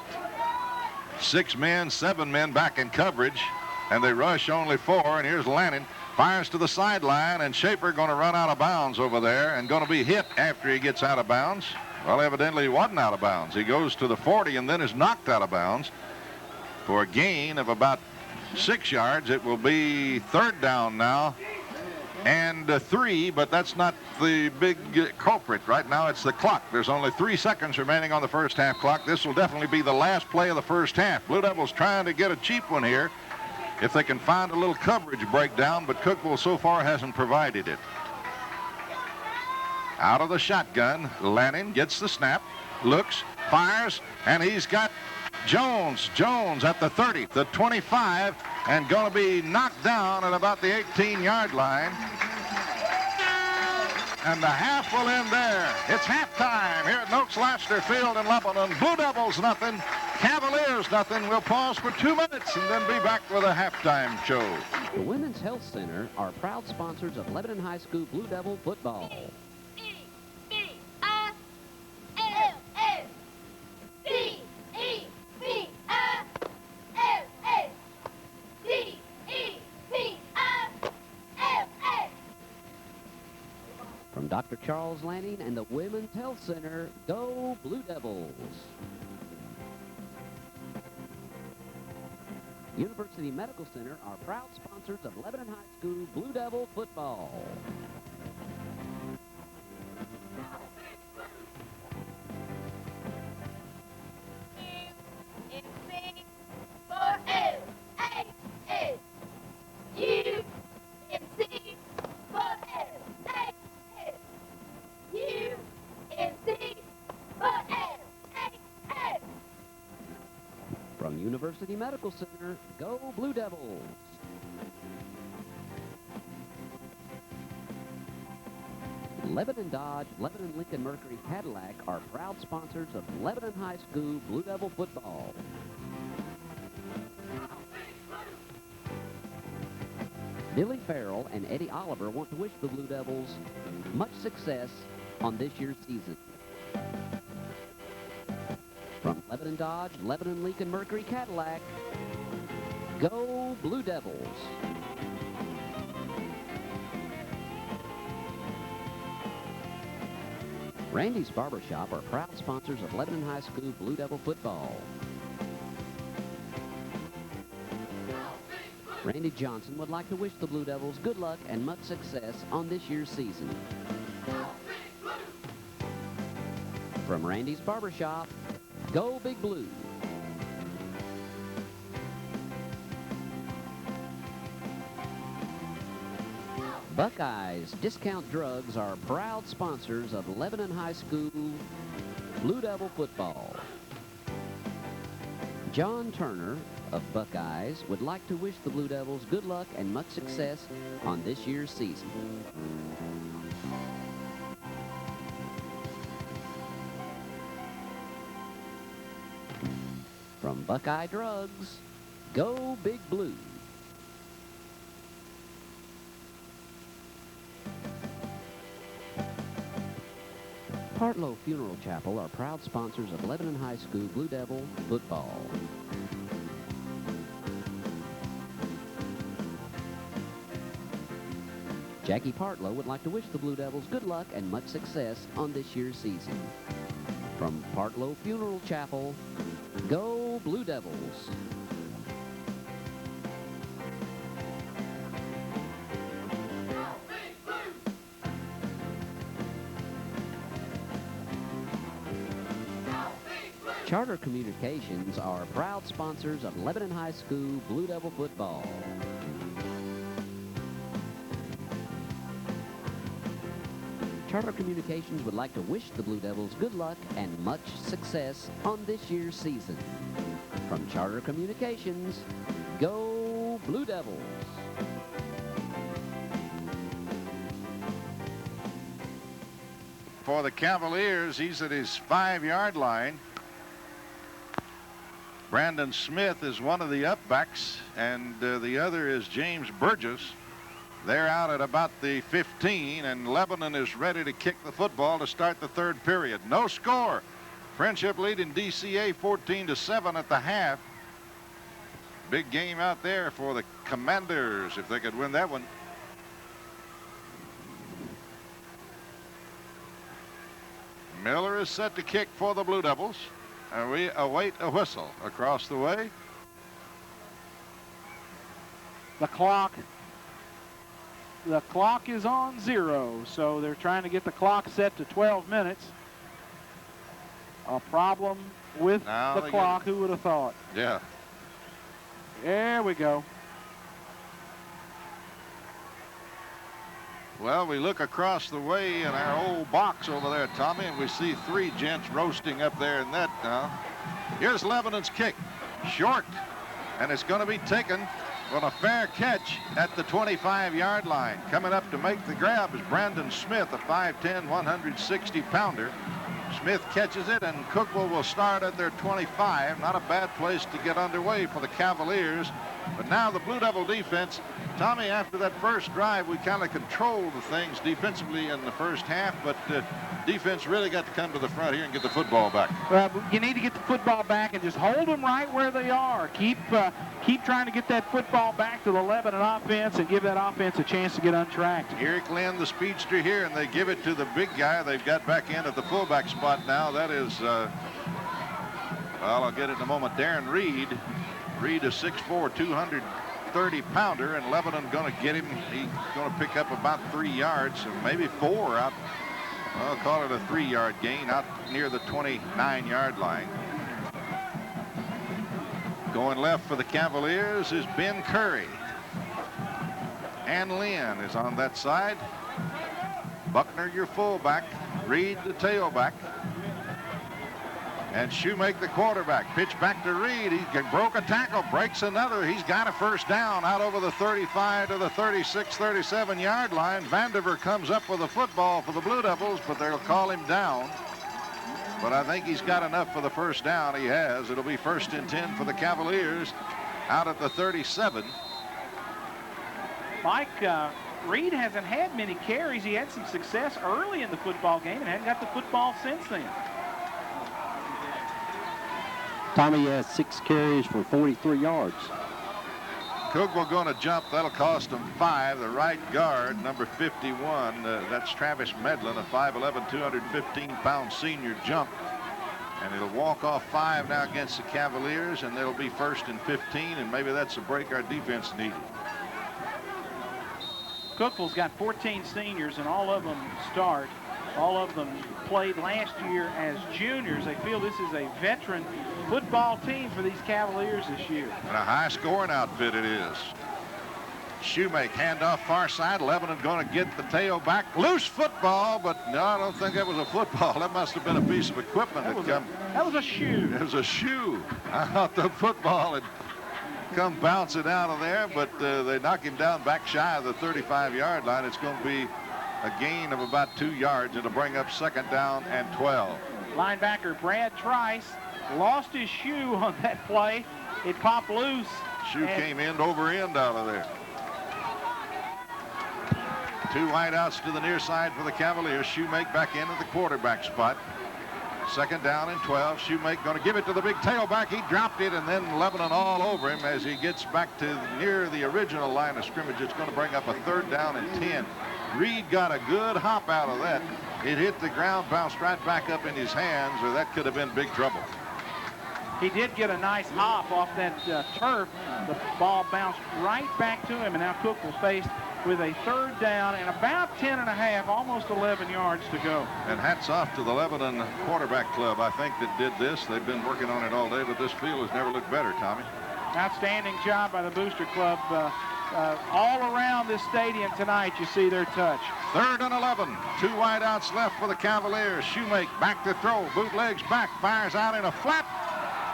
6 men, 7 men back in coverage, and they rush only 4, and here's Lanning. Fires to the sideline, and Schaefer going to run out of bounds over there and going to be hit after he gets out of bounds. Well, evidently he wasn't out of bounds. He goes to the 40 and then is knocked out of bounds for a gain of about 6 yards. It will be 3rd down now and 3, but that's not the big culprit. Right now it's the clock. There's only 3 seconds remaining on the first half clock. This will definitely be the last play of the first half. Blue Devils trying to get a cheap one here if they can find a little coverage breakdown, but Cookeville so far hasn't provided it. Out of the shotgun, Lanning gets the snap, looks, fires, and he's got Jones at the 30, the 25, and going to be knocked down at about the 18-yard line. And the half will end there. It's halftime here at Noakes Lassiter Field in Lebanon. Blue Devils nothing, Cavaliers nothing. We'll pause for 2 minutes and then be back with a halftime show. The Women's Health Center are proud sponsors of Lebanon High School Blue Devil football. From Dr. Charles Lanning and the Women's Health Center, go Blue Devils. University Medical Center are proud sponsors of Lebanon High School Blue Devil football. From University Medical Center, go Blue Devils. Lebanon Dodge, Lebanon Lincoln Mercury Cadillac are proud sponsors of Lebanon High School Blue Devil football. Billy Farrell and Eddie Oliver want to wish the Blue Devils much success on this year's season. From Lebanon Dodge, Lebanon Lincoln Mercury Cadillac, go Blue Devils. Randy's Barbershop are proud sponsors of Lebanon High School Blue Devil football. Randy Johnson would like to wish the Blue Devils good luck and much success on this year's season. From Randy's Barbershop, go Big Blue. Buckeyes Discount Drugs are proud sponsors of Lebanon High School Blue Devil football. John Turner of Buckeyes would like to wish the Blue Devils good luck and much success on this year's season. From Buckeye Drugs, go Big Blue. Partlow Funeral Chapel are proud sponsors of Lebanon High School Blue Devil football. Jackie Partlow would like to wish the Blue Devils good luck and much success on this year's season. From Partlow Funeral Chapel, go Blue Devils. Charter Communications are proud sponsors of Lebanon High School Blue Devil football. Charter Communications would like to wish the Blue Devils good luck and much success on this year's season. From Charter Communications, go Blue Devils. For the Cavaliers, he's at his 5-yard line. Brandon Smith is one of the upbacks, and the other is James Burgess. They're out at about the 15, and Lebanon is ready to kick the football to start the third period. No score. Friendship leading DCA 14-7 at the half. Big game out there for the Commanders if they could win that one. Miller is set to kick for the Blue Devils. And we await a whistle across the way. The clock is on 0, so they're trying to get the clock set to 12 minutes. A problem with the clock, who would have thought? Yeah. There we go. Well, we look across the way in our old box over there, Tommy, and we see 3 gents roasting up there in that now. Here's Lebanon's kick. Short, and it's going to be taken Well, a fair catch at the 25-yard line. Coming up to make the grab is Brandon Smith, a 5'10", 160-pounder. Smith catches it, and Cookeville will start at their 25. Not a bad place to get underway for the Cavaliers. But now the Blue Devil defense, Tommy, after that first drive, we kind of controlled the things defensively in the first half, but defense really got to come to the front here and get the football back. Well, you need to get the football back and just hold them right where they are. Keep trying to get that football back to the Lebanon offense and give that offense a chance to get untracked. Eric Lynn, the speedster here, and they give it to the big guy they've got back in at the fullback spot now. That is, well, I'll get it in a moment, Darren Reed. Reed is 6'4", 230-pounder, and Lebanon going to get him. He's going to pick up about 3 yards, or maybe 4 out. I'll call it a 3-yard gain out near the 29-yard line. Going left for the Cavaliers is Ben Curry. Ann Lynn is on that side. Buckner, your fullback. Reed, the tailback. And Shoemake, the quarterback. Pitch back to Reed. He broke a tackle, breaks another. He's got a first down out over the 35 to the 36, 37-yard line. Vandiver comes up with a football for the Blue Devils, but they'll call him down. But I think he's got enough for the first down. He has. It'll be 1st and 10 for the Cavaliers out at the 37. Mike, Reed hasn't had many carries. He had some success early in the football game and hasn't got the football since then. Tommy has 6 carries for 43 yards. Cookeville going to jump. That'll cost him 5. The right guard, number 51, that's Travis Medlin, a 5'11", 215-pound senior jump. And it'll walk off 5 now against the Cavaliers, and it'll be 1st and 15, and maybe that's a break our defense needed. Cookeville's got 14 seniors, and all of them start. All of them played last year as juniors. They feel this is a veteran football team for these Cavaliers this year. And a high-scoring outfit it is. Shoemake, handoff far side. Lebanon going to get the tailback. Loose football, but no, I don't think that was a football. That must have been a piece of equipment that was a shoe. It was a shoe. I thought the football had come bouncing out of there, but they knock him down back shy of the 35-yard line. It's going to be a gain of about 2 yards. It'll bring up 2nd down and 12. Linebacker Brad Trice lost his shoe on that play. It popped loose. Shoe came end over end out of there. 2 wideouts to the near side for the Cavaliers. Shoemake back in at the quarterback spot. 2nd down and 12. Shoemake going to give it to the big tailback. He dropped it, and then Lebanon all over him as he gets back to near the original line of scrimmage. It's going to bring up a 3rd down and 10. Reed got a good hop out of that. It hit the ground, bounced right back up in his hands, or that could have been big trouble. He did get a nice hop off that turf. The ball bounced right back to him, and now Cookeville faced with a 3rd down and about 10.5, almost 11 yards to go. And hats off to the Lebanon quarterback club, I think, that did this. They've been working on it all day, but this field has never looked better, Tommy. Outstanding job by the Booster Club. All around this stadium tonight, you see their touch. 3rd and 11. 2 wideouts left for the Cavaliers. Shoemake back to throw. Bootlegs back. Fires out in a flat.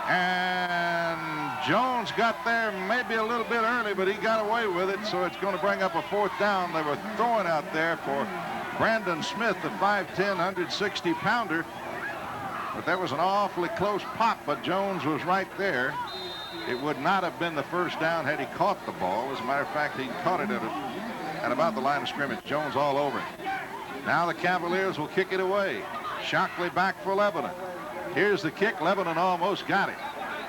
And Jones got there maybe a little bit early, but he got away with it, so it's going to bring up a 4th down. They were throwing out there for Brandon Smith, the 5'10", 160-pounder. But that was an awfully close pop, but Jones was right there. It would not have been the 1st down had he caught the ball. As a matter of fact, he caught it at about the line of scrimmage. Jones all over him. Now the Cavaliers will kick it away. Shockley back for Lebanon. Here's the kick. Lebanon almost got it.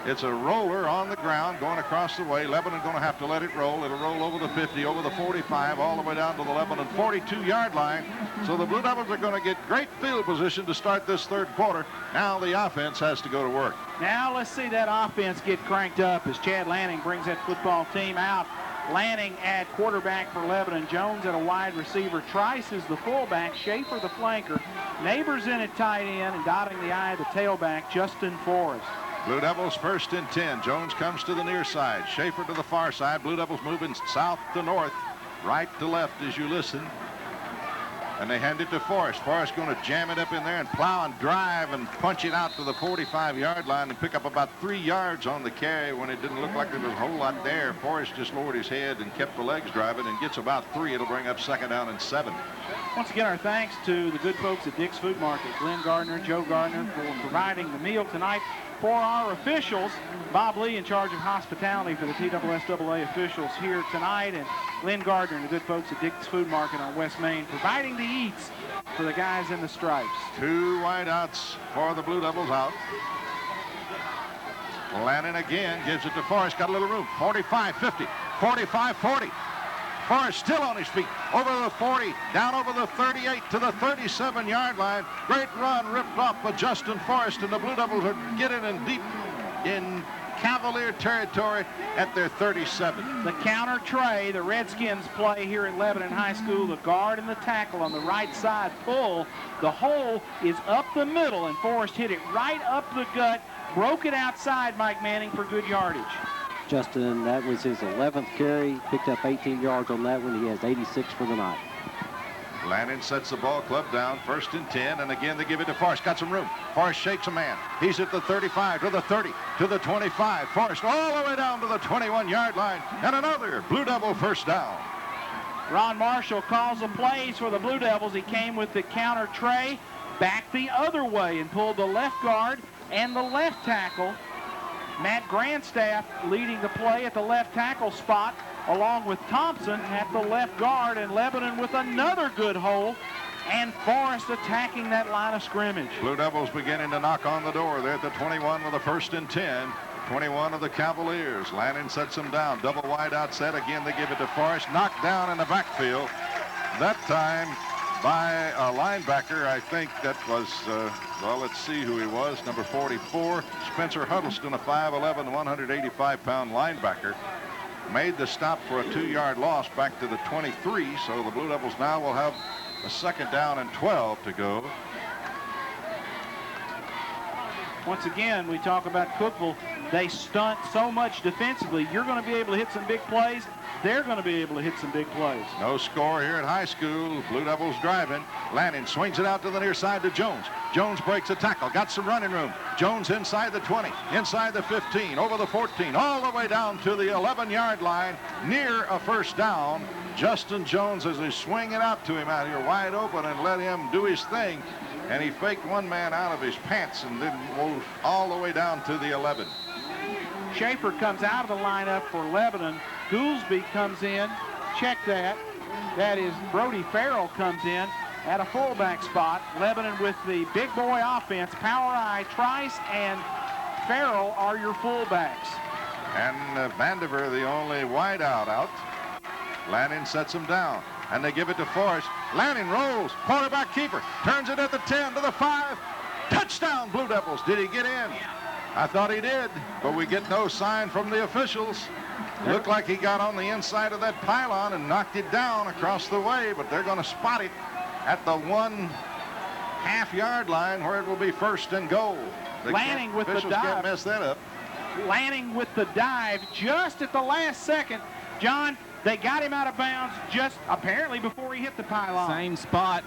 It's a roller on the ground going across the way. Lebanon going to have to let it roll. It'll roll over the 50, over the 45, all the way down to the Lebanon 42-yard line. So the Blue Devils are going to get great field position to start this 3rd quarter. Now the offense has to go to work. Now let's see that offense get cranked up as Chad Lanning brings that football team out. Lanning at quarterback for Lebanon. Jones at a wide receiver. Trice is the fullback. Schaefer the flanker. Neighbors in at tight end, and dotting the I, the tailback, Justin Forrest. Blue Devils 1st and 10. Jones comes to the near side. Schaefer to the far side. Blue Devils moving south to north, right to left as you listen. And they hand it to Forrest. Forrest going to jam it up in there and plow and drive and punch it out to the 45-yard line and pick up about 3 yards on the carry when it didn't look like there was a whole lot there. Forrest just lowered his head and kept the legs driving and gets about 3. It'll bring up 2nd down and 7. Once again, our thanks to the good folks at Dick's Food Market, Glenn Gardner, Joe Gardner, for providing the meal tonight. For our officials, Bob Lee in charge of hospitality for the TSSAA officials here tonight, and Glenn Gardner and the good folks at Dick's Food Market on West Main providing the eats for the guys in the stripes. 2 wideouts for the Blue Devils out. Lannon again gives it to Forrest. Got a little room. 45, 50, 45, 40. Forrest still on his feet. Over the 40, down over the 38 to the 37-yard line. Great run ripped off by Justin Forrest, and the Blue Devils are getting in deep in Cavalier territory at their 37. The counter tray the Redskins play here at Lebanon High School. The guard and the tackle on the right side pull. The hole is up the middle, and Forrest hit it right up the gut, broke it outside, Mike Manning, for good yardage. Justin, that was his 11th carry, picked up 18 yards on that one. He has 86 for the night. Lannon sets the ball club down, 1st and 10, and again they give it to Forrest. Got some room. Forrest shakes a man. He's at the 35, to the 30, to the 25. Forrest all the way down to the 21-yard line, and another Blue Devil 1st down. Ron Marshall calls the plays for the Blue Devils. He came with the counter tray, back the other way, and pulled the left guard and the left tackle. Matt Grandstaff leading the play at the left tackle spot, along with Thompson at the left guard, and Lebanon with another good hole, and Forrest attacking that line of scrimmage. Blue Devils beginning to knock on the door. They're at the 21 with a 1st and 10. 21 of the Cavaliers. Lannon sets them down. Double wide out set. Again, they give it to Forrest. Knocked down in the backfield. That time by a linebacker. I think that was, well, let's see who he was. Number 44, Spencer Huddleston, a 5'11", 185-pound linebacker. Made the stop for a 2-yard loss back to the 23, so the Blue Devils now will have a 2nd down and 12 to go. Once again, we talk about Cookeville. They stunt so much defensively. You're going to be able to hit some big plays. They're going to be able to hit some big plays. No score here at high school. Blue Devils driving. Lannon swings it out to the near side to Jones. Jones breaks a tackle. Got some running room. Jones inside the 20, inside the 15, over the 14, all the way down to the 11-yard line, near a 1st down. Justin Jones, as they swing it out to him out here wide open and let him do his thing, and he faked one man out of his pants and then moved all the way down to the 11. Schaefer comes out of the lineup for Lebanon. Goolsby comes in. Check that. That is Brody Farrell comes in at a fullback spot. Lebanon with the big boy offense. Power Eye, Trice, and Farrell are your fullbacks. And Vandiver, the only wideout out. Lannon sets him down, and they give it to Forrest. Lannon rolls, quarterback keeper, turns it at the 10 to the 5. Touchdown, Blue Devils. Did he get in? I thought he did, but we get no sign from the officials. Looked like he got on the inside of that pylon and knocked it down across the way, but they're going to spot it at the 1.5-yard line where it will be 1st and goal. Lanning with the dive. Officials can't mess that up. Lanning with the dive just at the last second. John, they got him out of bounds just apparently before he hit the pylon. Same spot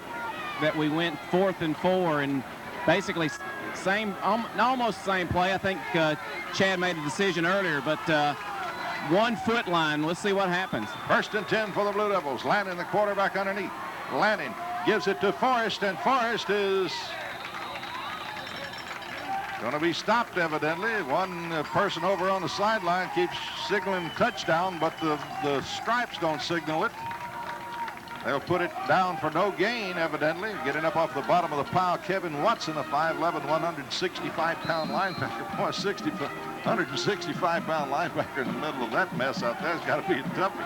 that we went 4th and 4, and basically same, almost same play. I think Chad made a decision earlier, but 1 foot line. Let's see what happens. 1st and 10 for the Blue Devils. Lannon, the quarterback underneath. Lannon gives it to Forrest, and Forrest is going to be stopped, evidently. One person over on the sideline keeps signaling touchdown, but the stripes don't signal it. They'll put it down for no gain, evidently. Getting up off the bottom of the pile, Kevin Watson, a 5'11", 165-pound linebacker. Boy, 165-pound linebacker in the middle of that mess out there has got to be a toughie.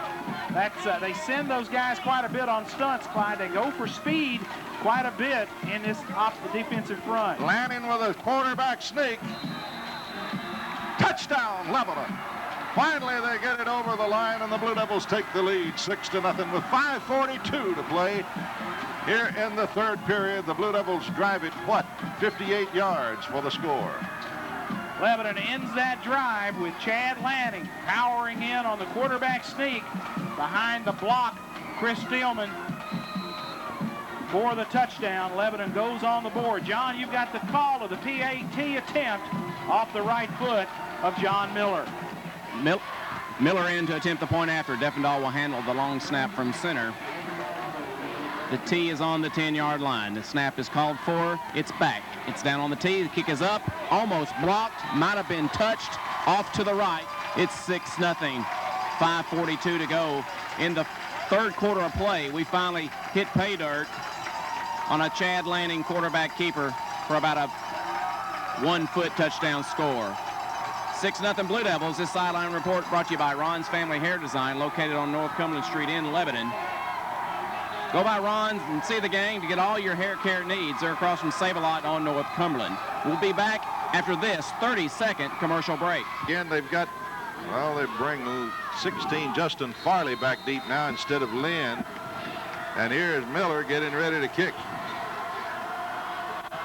That's they send those guys quite a bit on stunts, Clyde. They go for speed quite a bit in this off the defensive front. Lanning with a quarterback sneak. Touchdown, Lebanon. Finally, they get it over the line, and the Blue Devils take the lead 6-0 with 5:42 to play. Here in the 3rd period, the Blue Devils drive it, 58 yards for the score. Lebanon ends that drive with Chad Lanning powering in on the quarterback sneak. Behind the block, Chris Steelman. for the touchdown. Lebanon goes on the board. John, you've got the call of the PAT attempt off the right foot of John Miller. Miller in to attempt the point after. Defendahl will handle the long snap from center. The tee is on the 10-yard line. The snap is called for. It's back. It's down on the tee. The kick is up. Almost blocked. Might have been touched. Off to the right. It's 6-0. 5:42 to go in the third quarter of play. We finally hit pay dirt on a Chad Lanning quarterback keeper for about a 1-foot touchdown score. 6-0 Blue Devils. This sideline report brought to you by Ron's Family Hair Design, located on North Cumberland Street in Lebanon. Go by Ron's and see the gang to get all your hair care needs. They're across from Save-A-Lot on North Cumberland. We'll be back after this 30-second commercial break. Again, they've got, well, they bring 16 Justin Farley back deep now instead of Lynn. And here's Miller getting ready to kick.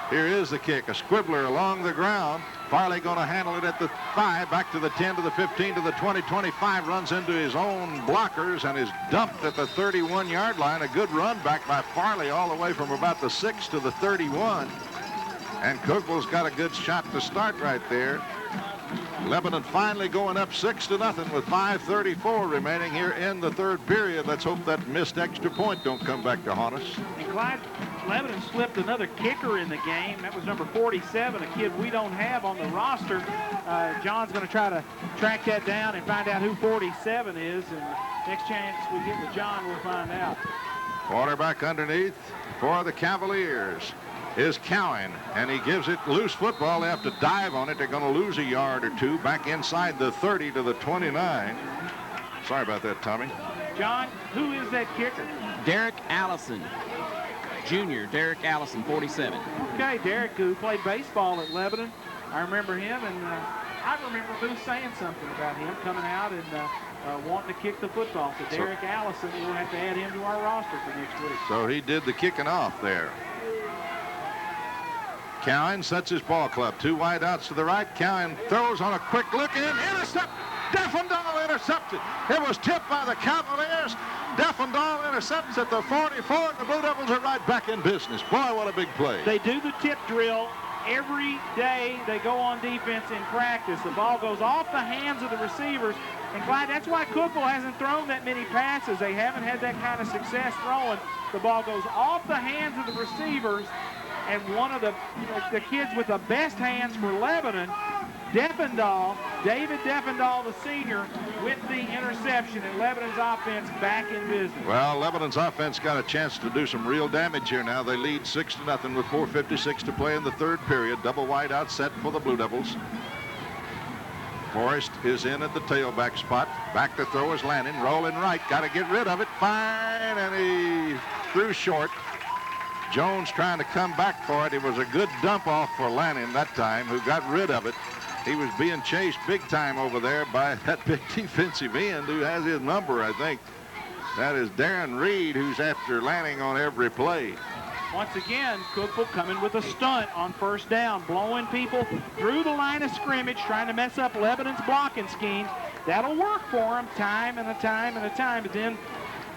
Here is the kick, a squibbler along the ground. Farley going to handle it at the 5, back to the 10, to the 15, to the 20, 25, runs into his own blockers and is dumped at the 31-yard line. A good run back by Farley all the way from about the 6 to the 31. And Cookeville's got a good shot to start right there. Lebanon finally going up 6-0 with 5:34 remaining here in the third period. Let's hope that missed extra point don't come back to haunt us. And Clyde, Lebanon slipped another kicker in the game. That was number 47, a kid we don't have on the roster. John's going to try to track that down and find out who 47 is. And next chance we get with John, we'll find out. Quarterback underneath for the Cavaliers is Cowan, and he gives it loose football. They have to dive on it. They're going to lose a yard or two back inside the 30 to the 29. Sorry about that, Tommy. John, who is that kicker? Derek Allison, Jr. Derek Allison, 47. Okay, Derek, who played baseball at Lebanon. I remember him, and I remember Booth saying something about him coming out and wanting to kick the football. So Derek Allison, we'll have to add him to our roster for next week. So he did the kicking off there. Cowan sets his ball club. 2 wide outs to the right. Cowan throws on a quick look in. Intercept. Defendahl intercepted. It was tipped by the Cavaliers. Defendahl intercepts at the 44. And the Blue Devils are right back in business. Boy, what a big play. They do the tip drill every day. They go on defense in practice. The ball goes off the hands of the receivers. And Clyde, that's why Cookeville hasn't thrown that many passes. They haven't had that kind of success throwing. The ball goes off the hands of the receivers. And one of the kids with the best hands for Lebanon, Defendahl, David Defendahl, the senior, with the interception, and Lebanon's offense back in business. Well, Lebanon's offense got a chance to do some real damage here now. They lead 6-0 with 4:56 to play in the third period. Double wide out set for the Blue Devils. Forrest is in at the tailback spot. Back to throw is Lanning, rolling right. Got to get rid of it. Fine, and he threw short. Jones trying to come back for it. It was a good dump off for Lanning that time, who got rid of it. He was being chased big time over there by that big defensive end who has his number, I think. That is Darren Reed, who's after Lanning on every play. Once again, Cookeville coming with a stunt on first down, blowing people through the line of scrimmage, trying to mess up Lebanon's blocking schemes. That'll work for them time and a time and a time, but then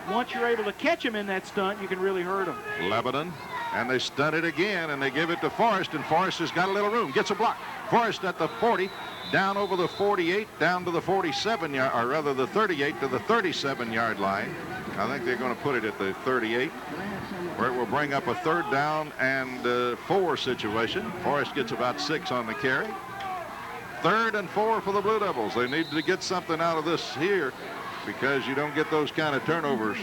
once you're able to catch him in that stunt, you can really hurt him. Lebanon, and they stunt it again, and they give it to Forrest, and Forrest has got a little room. Gets a block. Forrest at the 40, down over the 48, down to the 47-yard, or rather the 38 to the 37-yard line. I think they're going to put it at the 38, where it will bring up a 3rd down and 4 situation. Forrest gets about 6 on the carry. 3rd and 4 for the Blue Devils. They need to get something out of this here, because you don't get those kind of turnovers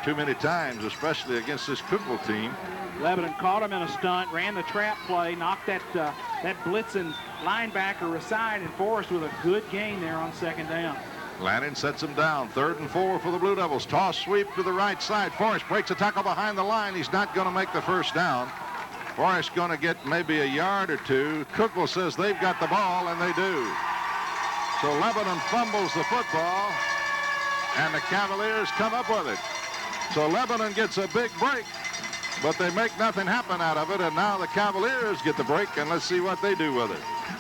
too many times, especially against this Cookeville team. Lebanon caught him in a stunt, ran the trap play, knocked that blitzing linebacker aside, and Forrest with a good gain there on 2nd down. Lanning sets him down. 3rd and 4 for the Blue Devils. Toss sweep to the right side. Forrest breaks a tackle behind the line. He's not going to make the 1st down. Forrest going to get maybe a yard or 2. Cookeville says they've got the ball, and they do. So Lebanon fumbles the football, and the Cavaliers come up with it. So Lebanon gets a big break, but they make nothing happen out of it, and now the Cavaliers get the break, and let's see what they do with it.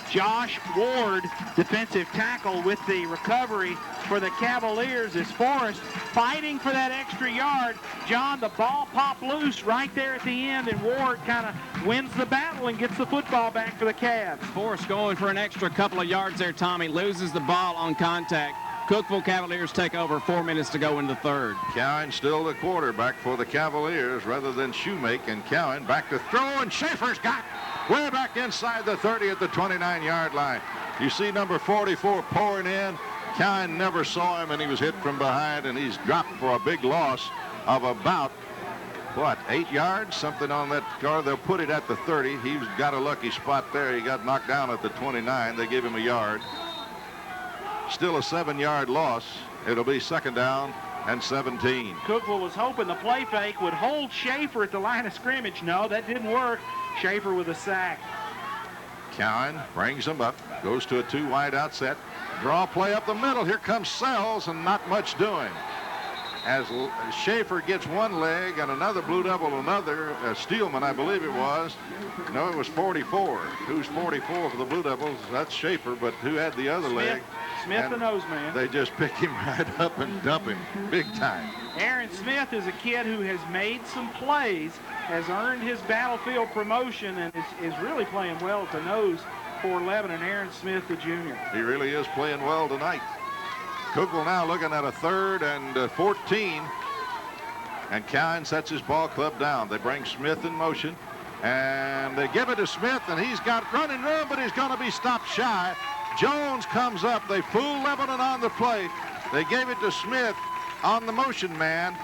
Josh Ward, defensive tackle, with the recovery for the Cavaliers as Forrest fighting for that extra yard. John, the ball popped loose right there at the end, and Ward kind of wins the battle and gets the football back for the Cavs. Forrest going for an extra couple of yards there, Tommy. Loses the ball on contact. Cookeville Cavaliers take over. 4 minutes to go in the third. Cowan still the quarterback for the Cavaliers rather than Shoemake, and Cowan back to throw, and Schaefer's got way back inside the 30 at the 29-yard line. You see number 44 pouring in. Cowan never saw him, and he was hit from behind, and he's dropped for a big loss of about, 8 yards? Something on that car. They'll put it at the 30. He's got a lucky spot there. He got knocked down at the 29. They give him a yard. Still a 7-yard loss. It'll be second down and 17. Cookeville was hoping the play fake would hold Schaefer at the line of scrimmage. No, that didn't work. Schaefer with a sack. Cowan brings him up, goes to a 2-wide out set. Draw play up the middle. Here comes Sells, and not much doing. As Schaefer gets one leg and another Blue Devil another, Steelman, I believe it was. No, it was 44. Who's 44 for the Blue Devils? That's Schaefer, but who had the other leg? Smith, the nose man. They just pick him right up and dump him big time. Aaron Smith is a kid who has made some plays, has earned his battlefield promotion, and is really playing well at the nose for Lebanon. Aaron Smith, the junior. He really is playing well tonight. Cookeville now looking at a 3rd and 14. And Cowan sets his ball club down. They bring Smith in motion, and they give it to Smith, and he's got running room, but he's going to be stopped shy. Jones comes up. They fool Lebanon on the play. They gave it to Smith on the motion man.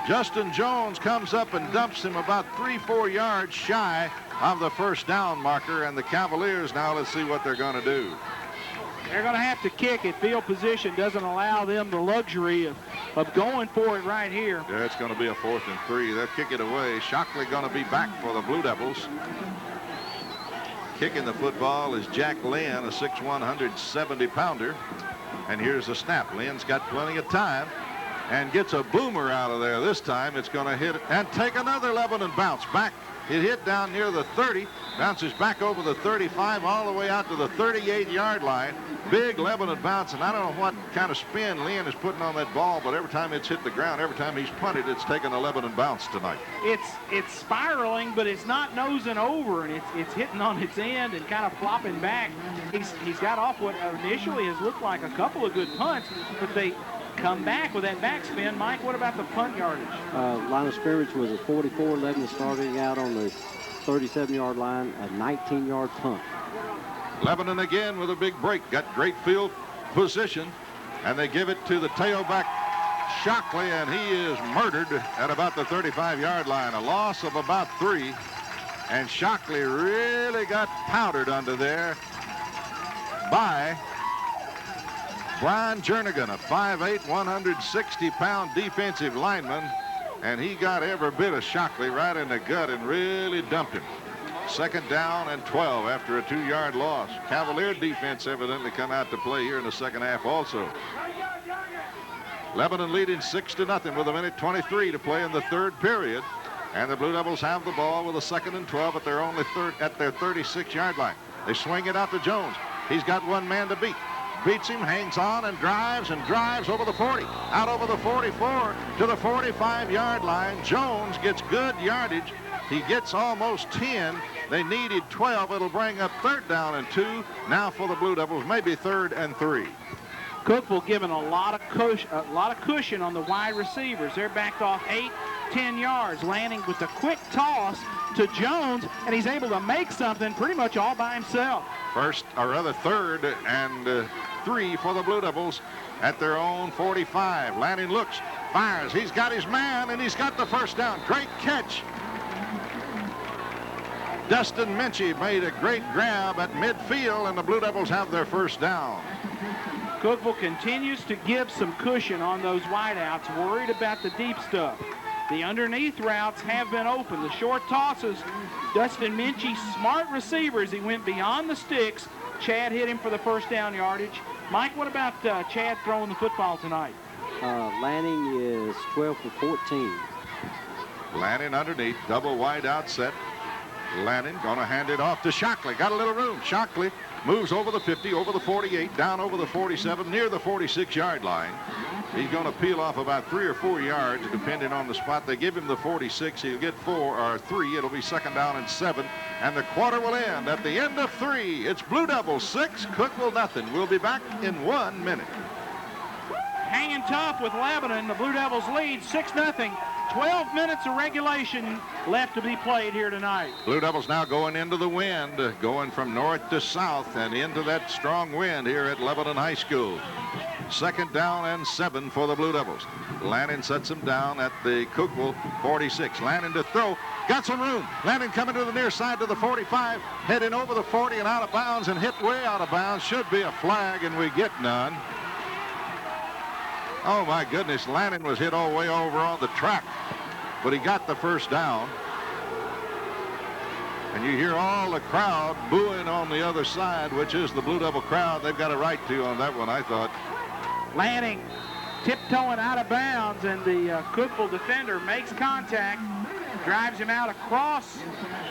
Justin Jones comes up and dumps him about 3-4 yards shy of the first down marker, and the Cavaliers now, let's see what they're going to do. They're going to have to kick it. Field position doesn't allow them the luxury of going for it right here. Yeah, it's going to be a 4th and 3. They'll kick it away. Shockley going to be back for the Blue Devils. Kicking the football is Jack Lynn, a 6'1", 170-pounder. And here's the snap. Lynn's got plenty of time and gets a boomer out of there. This time it's going to hit and take another Lebanon bounce back. It hit down near the 30, bounces back over the 35, all the way out to the 38-yard line. Big Lebanon bounce, and I don't know what kind of spin Lynn is putting on that ball, but every time it's hit the ground, every time he's punted, it's taken a Lebanon bounce tonight. It's spiraling, but it's not nosing over, and it's hitting on its end and kind of flopping back. He's got off what initially has looked like a couple of good punts, but they come back with that backspin. Mike, what about the punt yardage? Line of scrimmage was a 44. Lebanon starting out on the 37-yard line, a 19-yard punt. Lebanon again with a big break. Got great field position, and they give it to the tailback, Shockley, and he is murdered at about the 35-yard line. A loss of about 3, and Shockley really got powdered under there by Brian Jernigan, a 5'8", 160-pound defensive lineman, and he got every bit of Shockley right in the gut and really dumped him. Second down and 12 after a 2-yard loss. Cavalier defense evidently come out to play here in the second half also. Lebanon leading 6-0 with 1:23 to play in the third period. And the Blue Devils have the ball with a 2nd and 12 at their at their 36-yard line. They swing it out to Jones. He's got one man to beat. Beats him, hangs on, and drives over the 40. Out over the 44 to the 45-yard line. Jones gets good yardage. He gets almost 10. They needed 12. It'll bring up 3rd down and 2. Now for the Blue Devils, maybe 3rd and 3. Cookeville given a lot of cushion on the wide receivers. They're backed off 8-10 yards, landing with a quick toss to Jones, and he's able to make something pretty much all by himself. 3rd and 3 for the Blue Devils at their own 45. Lanning looks, fires. He's got his man, and he's got the first down. Great catch. Dustin Minchie made a great grab at midfield, and the Blue Devils have their first down. Cookeville continues to give some cushion on those wideouts, worried about the deep stuff. The underneath routes have been open. The short tosses, Dustin Minchie, smart receiver as he went beyond the sticks. Chad hit him for the first down yardage. Mike, what about Chad throwing the football tonight? Lanning is 12 for 14. Lanning underneath, double wide out set. Lanning gonna hand it off to Shockley. Got a little room. Shockley moves over the 50, over the 48, down over the 47, near the 46-yard line. He's going to peel off about 3 or 4 yards, depending on the spot. They give him the 46. He'll get 4 or 3. It'll be 2nd down and 7. And the quarter will end at the end of 3. It's Blue Devils 6, Cookeville nothing. We'll be back in 1 minute. Hanging tough with Lebanon. The Blue Devils lead 6-0. 12 minutes of regulation left to be played here tonight. Blue Devils now going into the wind, going from north to south and into that strong wind here at Lebanon High School. 2nd down and 7 for the Blue Devils. Lanning sets him down at the Cookeville 46. Lanning to throw. Got some room. Lanning coming to the near side to the 45. Heading over the 40 and out of bounds and hit way out of bounds. Should be a flag, and we get none. Oh, my goodness. Lanning was hit all the way over on the track, but he got the 1st down. And you hear all the crowd booing on the other side, which is the Blue Devil crowd. They've got a right to on that one, I thought. Lanning tiptoeing out of bounds, and the Cookeville defender makes contact, drives him out across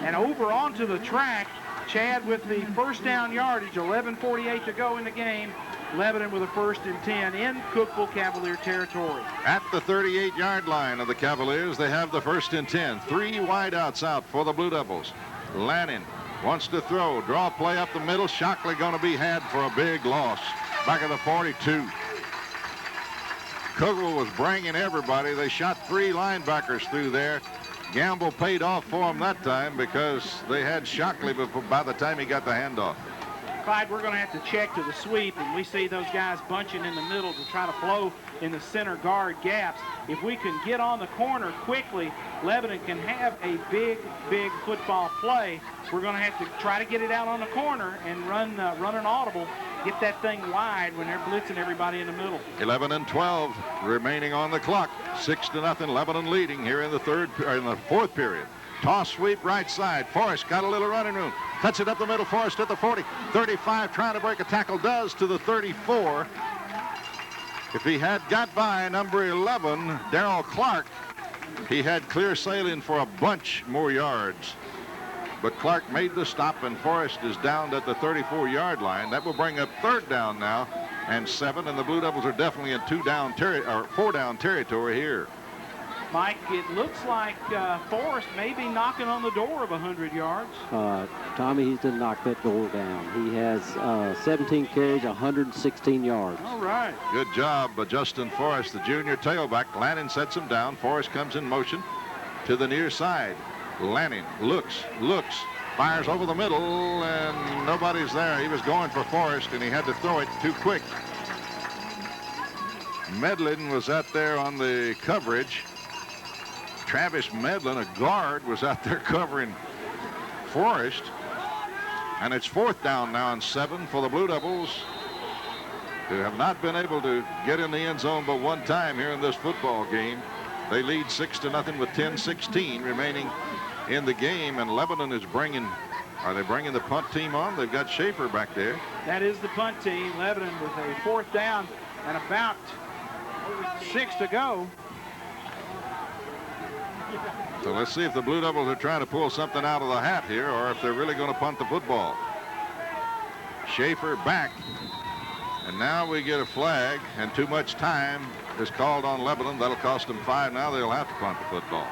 and over onto the track. Chad with the 1st down yardage, 11:48 to go in the game. Lebanon with a 1st and 10 in Cookeville Cavalier territory. At the 38-yard line of the Cavaliers, they have the 1st and 10. 3 wideouts out for the Blue Devils. Lanning wants to throw. Draw play up the middle. Shockley going to be had for a big loss. Back of the 42. Cookeville was bringing everybody. They shot 3 linebackers through there. Gamble paid off for them that time because they had Shockley by the time he got the handoff. Clyde, we're going to have to check to the sweep, and we see those guys bunching in the middle to try to flow in the center guard gaps. If we can get on the corner quickly, Lebanon can have a big football play. We're going to have to try to get it out on the corner and run an audible, get that thing wide when they're blitzing everybody in the middle. 11 and 12 remaining on the clock. 6-0, Lebanon leading here in the 4th period. Toss sweep right side. Forrest got a little running room. Cuts it up the middle. Forrest at the 40. 35 trying to break a tackle. Does to the 34. If he had got by number 11, Darrell Clark, he had clear sailing for a bunch more yards. But Clark made the stop, and Forrest is down at the 34-yard line. That will bring up 3rd down now and 7, and the Blue Devils are definitely in 4-down territory here. Mike, it looks like Forrest may be knocking on the door of 100 yards. Tommy, he's going to knock that door down. He has 17 carries, 116 yards. All right. Good job by Justin Forrest, the junior tailback. Lanning sets him down. Forrest comes in motion to the near side. Lanning looks, fires over the middle, and nobody's there. He was going for Forrest, and he had to throw it too quick. Medlin was out there on the coverage. Travis Medlin, a guard, was out there covering Forrest. And it's 4th down now and 7 for the Blue Devils, who have not been able to get in the end zone but one time here in this football game. They lead 6-0 with 10:16 remaining in the game, and Lebanon is are they bringing the punt team on? They've got Schaefer back there. That is the punt team. Lebanon with a 4th down and about 6 to go. So let's see if the Blue Devils are trying to pull something out of the hat here, or if they're really going to punt the football. Schaefer back. And now we get a flag, and too much time is called on Lebanon. That'll cost them 5. Now they'll have to punt the football.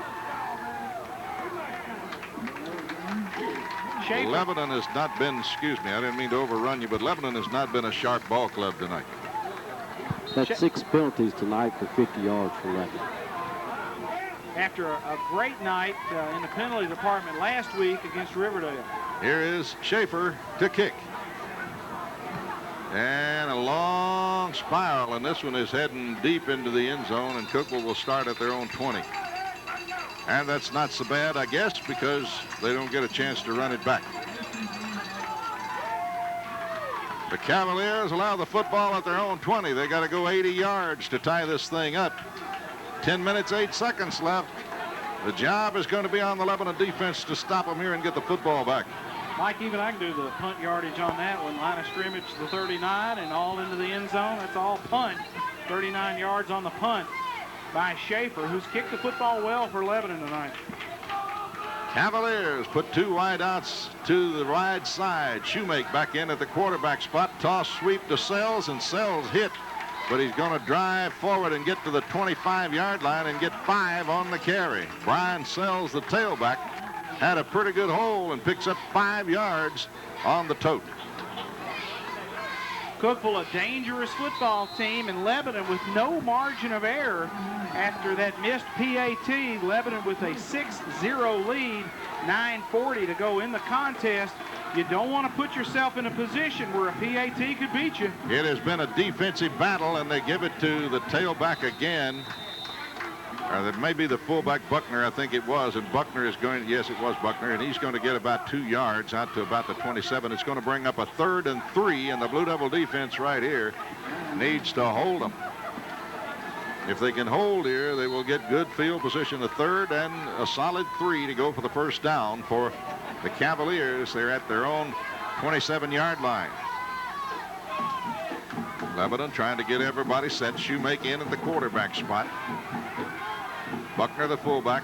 Schaefer. Lebanon has not been, excuse me, I didn't mean to overrun you, but Lebanon has not been a sharp ball club tonight. That's 6 penalties tonight for 50 yards for Lebanon. After a great night in the penalty department last week against Riverdale. Here is Schaefer to kick. And a long spiral, and this one is heading deep into the end zone, and Cookeville will start at their own 20. And that's not so bad, I guess, because they don't get a chance to run it back. The Cavaliers allow the football at their own 20. They got to go 80 yards to tie this thing up. 10 minutes, 8 seconds left. The job is going to be on the Lebanon defense to stop them here and get the football back. Mike, even I can do the punt yardage on that one. Line of scrimmage to the 39 and all into the end zone. That's all punt. 39 yards on the punt by Schaefer, who's kicked the football well for Lebanon tonight. Cavaliers put 2 wideouts to the wide side. Shoemake back in at the quarterback spot. Toss sweep to Sells, and Sells hit. But he's going to drive forward and get to the 25-yard line and get 5 on the carry. Brian Sells, the tailback, had a pretty good hole and picks up 5 yards on the tote. Cookeville, a dangerous football team, and Lebanon with no margin of error after that missed PAT. Lebanon with a 6-0 lead, 9:40 to go in the contest. You don't want to put yourself in a position where a PAT could beat you. It has been a defensive battle, and they give it to the tailback again. Or that may be the fullback, Buckner, I think it was. And Buckner is going, yes, it was Buckner, and he's going to get about 2 yards out to about the 27. It's going to bring up a 3rd and 3, and the Blue Devil defense right here needs to hold them. If they can hold here, they will get good field position, a 3rd and a solid 3 to go for the first down for the Cavaliers. They're at their own 27-yard line. Lebanon trying to get everybody set. Shoemake in at the quarterback spot. Buckner, the fullback.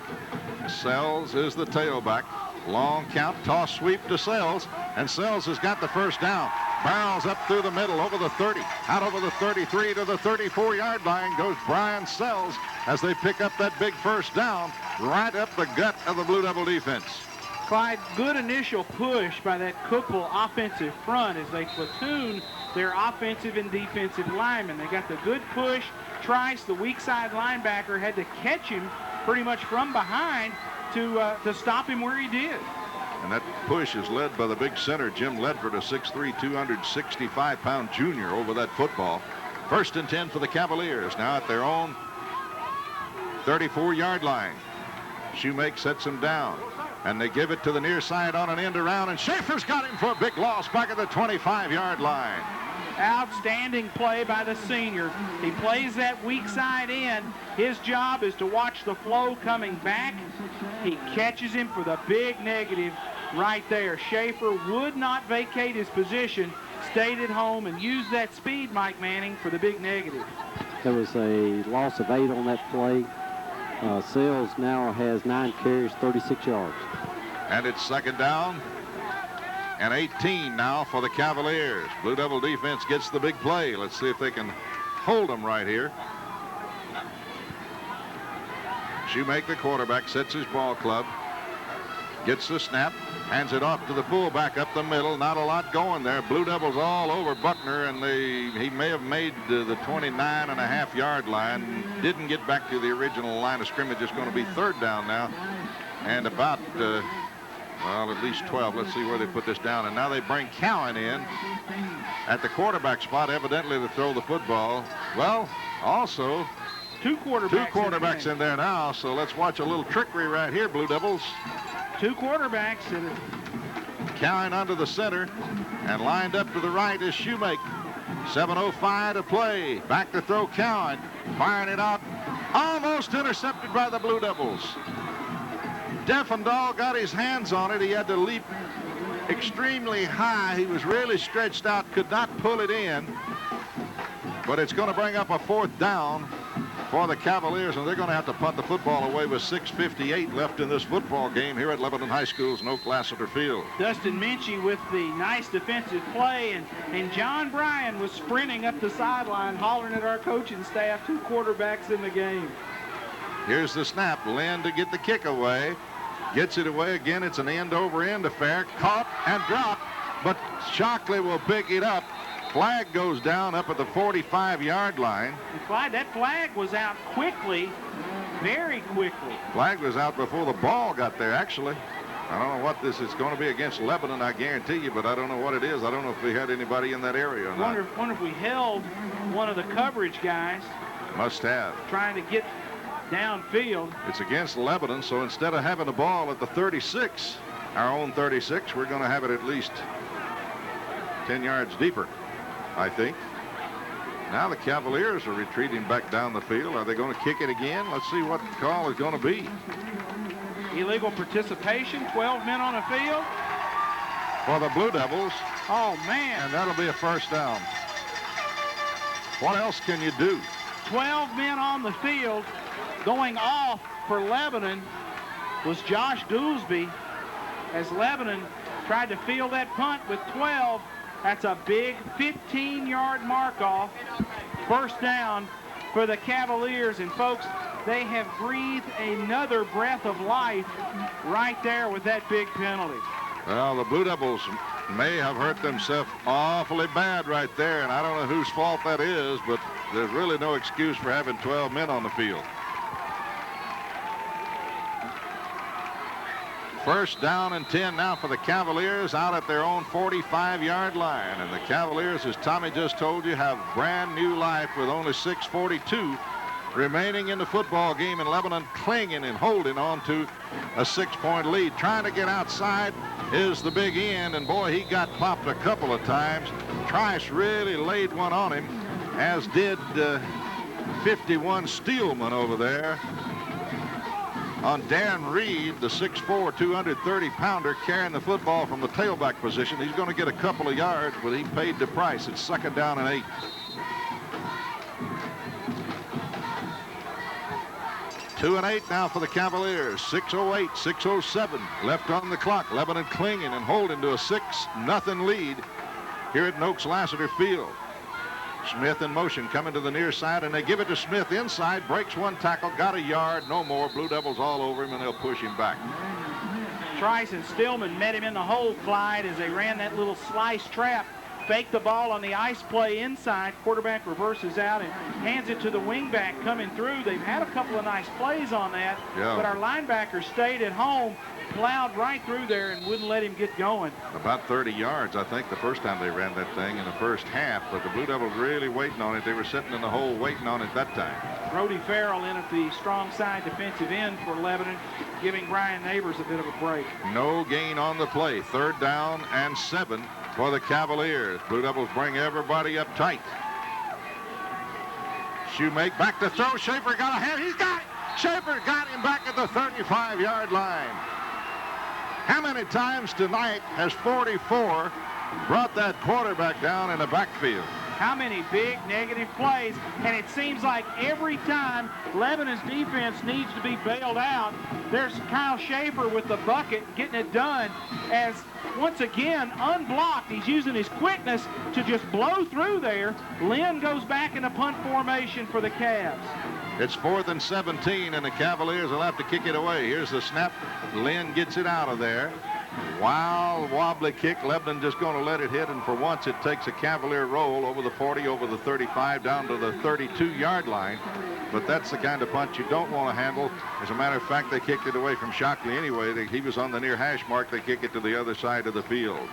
Sells is the tailback. Long count, toss sweep to Sells, and Sells has got the first down. Barrels up through the middle, over the 30, out over the 33 to the 34-yard line goes Brian Sells as they pick up that big first down right up the gut of the Blue Devil defense. Clyde, good initial push by that Cookeville offensive front as they platoon their offensive and defensive linemen. They got the good push. Trice, the weak side linebacker, had to catch him pretty much from behind to stop him where he did. And that push is led by the big center, Jim Ledford, a 6'3", 265-pound junior over that football. 1st and 10 for the Cavaliers, now at their own 34-yard line. Shoemake sets him down, and they give it to the near side on an end around, and Schaefer's got him for a big loss back at the 25-yard line. Outstanding play by the senior. He plays that weak side in. His job is to watch the flow coming back. He catches him for the big negative right there. Schaefer would not vacate his position, stayed at home, and used that speed, Mike Manning, for the big negative. There was a loss of 8 on that play. Sells now has 9 carries, 36 yards. And it's 2nd down and 18 now for the Cavaliers. Blue Devil defense gets the big play. Let's see if they can hold them right here. Shoemake, the quarterback, sets his ball club, gets the snap, hands it off to the fullback up the middle. Not a lot going there. Blue Devils all over Buckner, and he may have made the 29.5-yard line. Didn't get back to the original line of scrimmage. It's going to be 3rd down now, and about well, at least 12. Let's see where they put this down. And now they bring Cowan in at the quarterback spot, evidently to throw the football. Well, also two quarterbacks in there now. So let's watch a little trickery right here, Blue Devils. 2 quarterbacks. Cowan under the center, and lined up to the right is Shoemake. 7:05 to play. Back to throw Cowan. Firing it out. Almost intercepted by the Blue Devils. Defendahl got his hands on it. He had to leap extremely high. He was really stretched out, could not pull it in. But it's going to bring up a 4th down for the Cavaliers, and they're going to have to punt the football away with 6:58 left in this football game here at Lebanon High School's Oak Lassiter Field. Dustin Minchie with the nice defensive play, and John Bryan was sprinting up the sideline, hollering at our coaching staff. 2 quarterbacks in the game. Here's the snap. Lynn to get the kick away. Gets it away again. It's an end-over-end affair. Caught and dropped, but Shockley will pick it up. Flag goes down up at the 45-yard line. And Clyde, that flag was out quickly, very quickly. Flag was out before the ball got there, actually. I don't know what this is going to be against Lebanon, I guarantee you, but I don't know what it is. I don't know if we had anybody in that area or not. Wonder if we held one of the coverage guys. Must have. Trying to get downfield. It's against Lebanon, so instead of having the ball at the 36, our own 36, we're going to have it at least 10 yards deeper, I think. Now the Cavaliers are retreating back down the field. Are they going to kick it again? Let's see what the call is going to be. Illegal participation, 12 men on the field. For the Blue Devils. Oh, man. And that'll be a first down. What else can you do? 12 men on the field going off for Lebanon. was Josh Goolsby, as Lebanon tried to field that punt with 12. That's a big 15-yard mark off. First down for the Cavaliers. And folks, they have breathed another breath of life right there with that big penalty. Well, the Blue Devils may have hurt themselves awfully bad right there, and I don't know whose fault that is, but there's really no excuse for having 12 men on the field. First down and 10 now for the Cavaliers out at their own 45-yard line. And the Cavaliers, as Tommy just told you, have brand new life with only 6:42 remaining in the football game, and Lebanon clinging and holding on to a 6-point lead. Trying to get outside is the big end, and boy, he got popped a couple of times. Trice really laid one on him, as did 51 Steelman over there on Dan Reed, the 6'4", 230-pounder, carrying the football from the tailback position. He's going to get a couple of yards, but he paid the price. It's 2nd down and 8. 2 and 8 now for the Cavaliers. 6:08, 6:07 left on the clock. Lebanon clinging and holding to a 6-0 lead here at Noakes Lassiter Field. Smith in motion, coming to the near side, and they give it to Smith inside, breaks one tackle, got a yard, no more. Blue Devils all over him, and they'll push him back. Trice and Stillman met him in the hole, Clyde, as they ran that little slice trap. Faked the ball on the ice play inside. Quarterback reverses out and hands it to the wingback coming through. They've had a couple of nice plays on that, but our linebacker stayed at home, plowed right through there and wouldn't let him get going. About 30 yards, I think, the first time they ran that thing in the first half, but the Blue Devils really waiting on it. They were sitting in the hole waiting on it that time. Brody Farrell in at the strong side defensive end for Lebanon, giving Brian Neighbors a bit of a break. No gain on the play. 3rd down and 7 for the Cavaliers. Blue Devils bring everybody up tight. Shoemake back to throw. Schaefer got a hand. He's got it. Schaefer got him back at the 35-yard line. How many times tonight has 44 brought that quarterback down in the backfield? How many big negative plays, and it seems like every time Lebanon's defense needs to be bailed out, there's Kyle Schaefer with the bucket getting it done, as once again unblocked. He's using his quickness to just blow through there. Lynn goes back into punt formation for the Cavs. It's 4th and 17, and the Cavaliers will have to kick it away. Here's the snap. Lynn gets it out of there. Wild, wobbly kick. Lebanon just going to let it hit, and for once it takes a Cavalier roll over the 40, over the 35, down to the 32-yard line. But that's the kind of punch you don't want to handle. As a matter of fact, they kicked it away from Shockley anyway. He was on the near hash mark. They kick it to the other side of the field.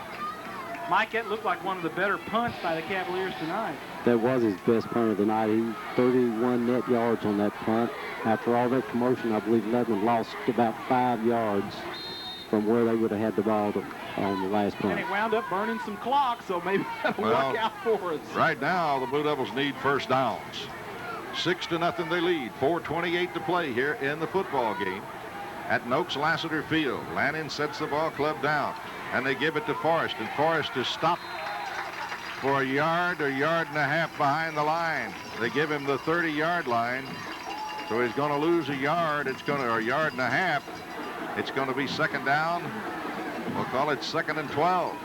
Mike, that looked like one of the better punts by the Cavaliers tonight. That was his best punt of the night. He 31 net yards on that punt. After all that commotion, I believe Lebanon lost about 5 yards from where they would have had the ball on the last punt. And it wound up burning some clock, so maybe that'll work out for us. Right now, the Blue Devils need first downs. 6-0 they lead. 4:28 to play here in the football game at Noakes Lassiter Field. Lanning sets the ball club down, and they give it to Forrest, and Forrest is stopped for a yard and a half behind the line. They give him the 30-yard line, so he's going to lose a yard. It's going to, or a yard and a half. It's going to be 2nd down. We'll call it 2nd and 12.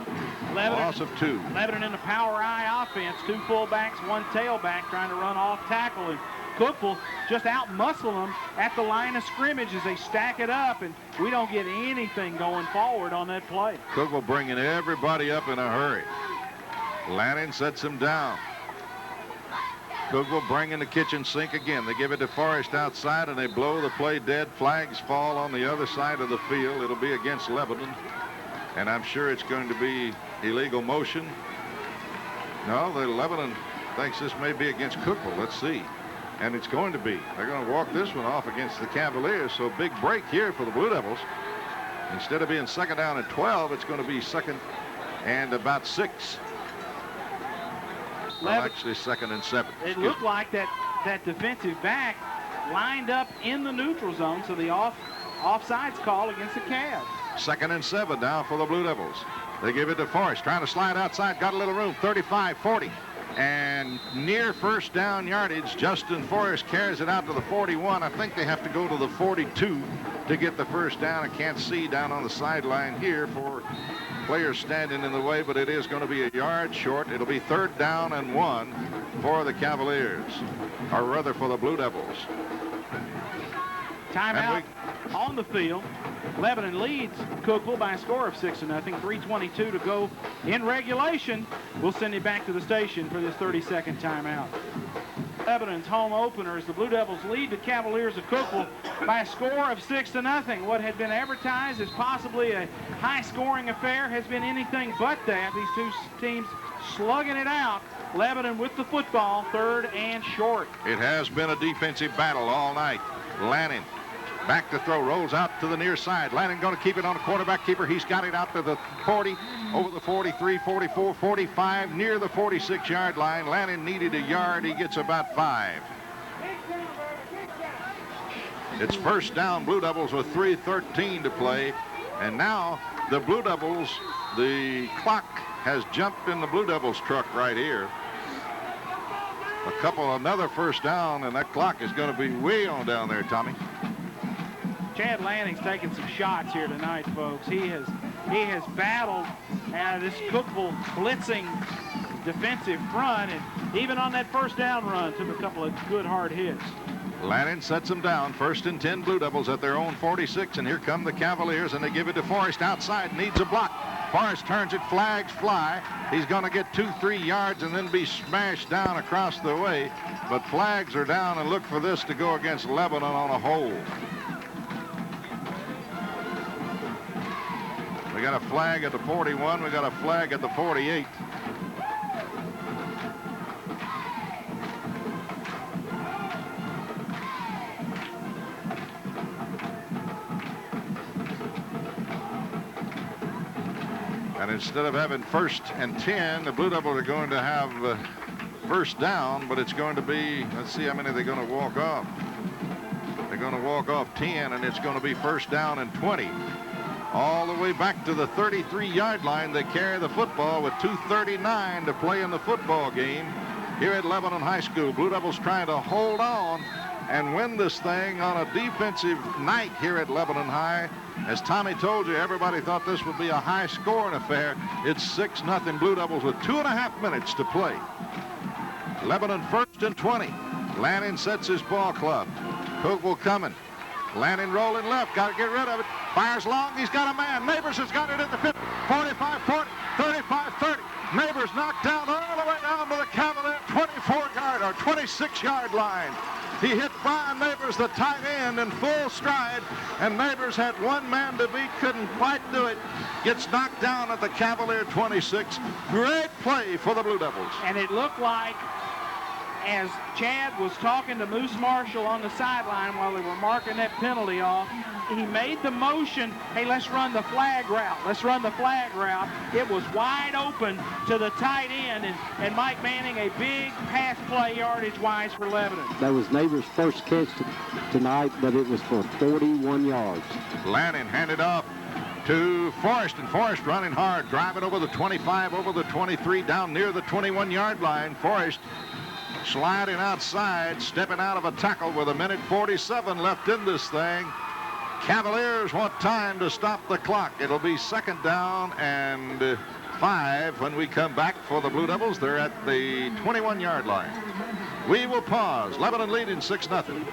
Loss of 2. Lebanon in the power I offense. 2 fullbacks, 1 tailback trying to run off tackle. And Cookeville just out-muscle them at the line of scrimmage as they stack it up, and we don't get anything going forward on that play. Cookeville bringing everybody up in a hurry. Lanning sets him down. Cookeville bringing the kitchen sink again. They give it to Forrest outside, and they blow the play dead. Flags fall on the other side of the field. It'll be against Lebanon, and I'm sure it's going to be illegal motion. No, the Lebanon thinks this may be against Cookeville. Let's see. And it's going to be. They're going to walk this one off against the Cavaliers, so big break here for the Blue Devils. Instead of being 2nd down and 12, it's going to be 2nd and about 6. Well, actually 2nd and 7. It looked like that defensive back lined up in the neutral zone, so the offsides call against the Cavs. 2nd and 7 now for the Blue Devils. They give it to Forrest, trying to slide outside, got a little room, 35, 40. And near first down yardage, Justin Forrest carries it out to the 41. I think they have to go to the 42 to get the first down. I can't see down on the sideline here for players standing in the way, but it is going to be a yard short. It'll be 3rd down and 1 for the Cavaliers, or rather for the Blue Devils. Timeout on the field. Lebanon leads Cookeville by a score of 6-0. 3:22 to go in regulation. We'll send you back to the station for this 30-second timeout. Lebanon's home opener as the Blue Devils lead the Cavaliers of Cookeville by a score of 6-0. What had been advertised as possibly a high-scoring affair has been anything but that. These two teams slugging it out. Lebanon with the football, 3rd and short. It has been a defensive battle all night. Lanning back to throw, rolls out to the near side. Lanning going to keep it on a quarterback keeper. He's got it out to the 40, over the 43, 44, 45, near the 46-yard line. Lanning needed a yard. He gets about 5. It's first down, Blue Devils with 3:13 to play. And now the Blue Devils, the clock has jumped in the Blue Devils truck right here. Another first down, and that clock is going to be way on down there, Tommy. Chad Lanning's taking some shots here tonight, folks. He has battled this Cookeville blitzing defensive front, and even on that first down run, took a couple of good hard hits. Lanning sets them down. 1st and 10 Blue Devils at their own 46, and here come the Cavaliers, and they give it to Forrest outside. Needs a block. Forrest turns it, flags fly. He's going to get 2-3 yards and then be smashed down across the way. But flags are down, and look for this to go against Lebanon on a hold. We got a flag at the 41. We got a flag at the 48. And instead of having 1st and 10, the Blue Devils are going to have first down, but it's going to be, let's see how many they're going to walk off. They're going to walk off 10, and it's going to be 1st down and 20. All the way back to the 33-yard line. They carry the football with 2:39 to play in the football game here at Lebanon High School. Blue Devils trying to hold on and win this thing on a defensive night here at Lebanon High. As Tommy told you, everybody thought this would be a high-scoring affair. It's 6-0 Blue Devils with 2.5 minutes to play. Lebanon 1st and 20. Lanning sets his ball club. Cookeville coming. Lanning rolling left, got to get rid of it. Fires long, he's got a man. Neighbors has got it at the 50, 45, 40, 35, 30. Neighbors knocked down all the way down to the Cavalier 24-yard or 26-yard line. He hit Brian Neighbors, the tight end, in full stride, and Neighbors had one man to beat, couldn't quite do it. Gets knocked down at the Cavalier 26. Great play for the Blue Devils. And it looked like, as Chad was talking to Moose Marshall on the sideline while they were marking that penalty off, he made the motion, hey, let's run the flag route. Let's run the flag route. It was wide open to the tight end, and Mike Manning, a big pass play yardage-wise for Lebanon. That was Neighbors' first catch tonight, but it was for 41 yards. Lanning handed off to Forrest, and Forrest running hard, driving over the 25, over the 23, down near the 21-yard line. Forrest sliding outside, stepping out of a tackle with 1:47 left in this thing. Cavaliers want time to stop the clock. It'll be 2nd down and 5 when we come back for the Blue Devils. They're at the 21-yard line. We will pause. Lebanon leading 6-0.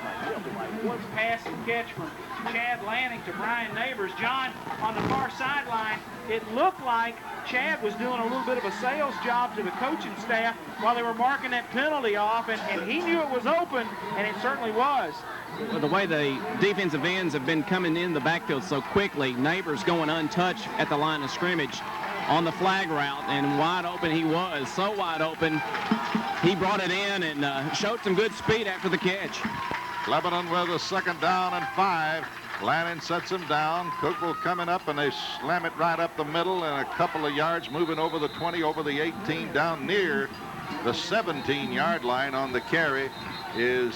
Pass and catch from Chad Lanning to Brian Neighbors. John, on the far sideline, it looked like Chad was doing a little bit of a sales job to the coaching staff while they were marking that penalty off, and he knew it was open, and it certainly was. Well, the way the defensive ends have been coming in the backfield so quickly, Neighbors going untouched at the line of scrimmage on the flag route, and wide open he was, so wide open. He brought it in and showed some good speed after the catch. Lebanon with a 2nd down and 5. Lanning sets him down. Cookeville coming up, and they slam it right up the middle, and a couple of yards moving over the 20, over the 18, down near the 17-yard line on the carry is...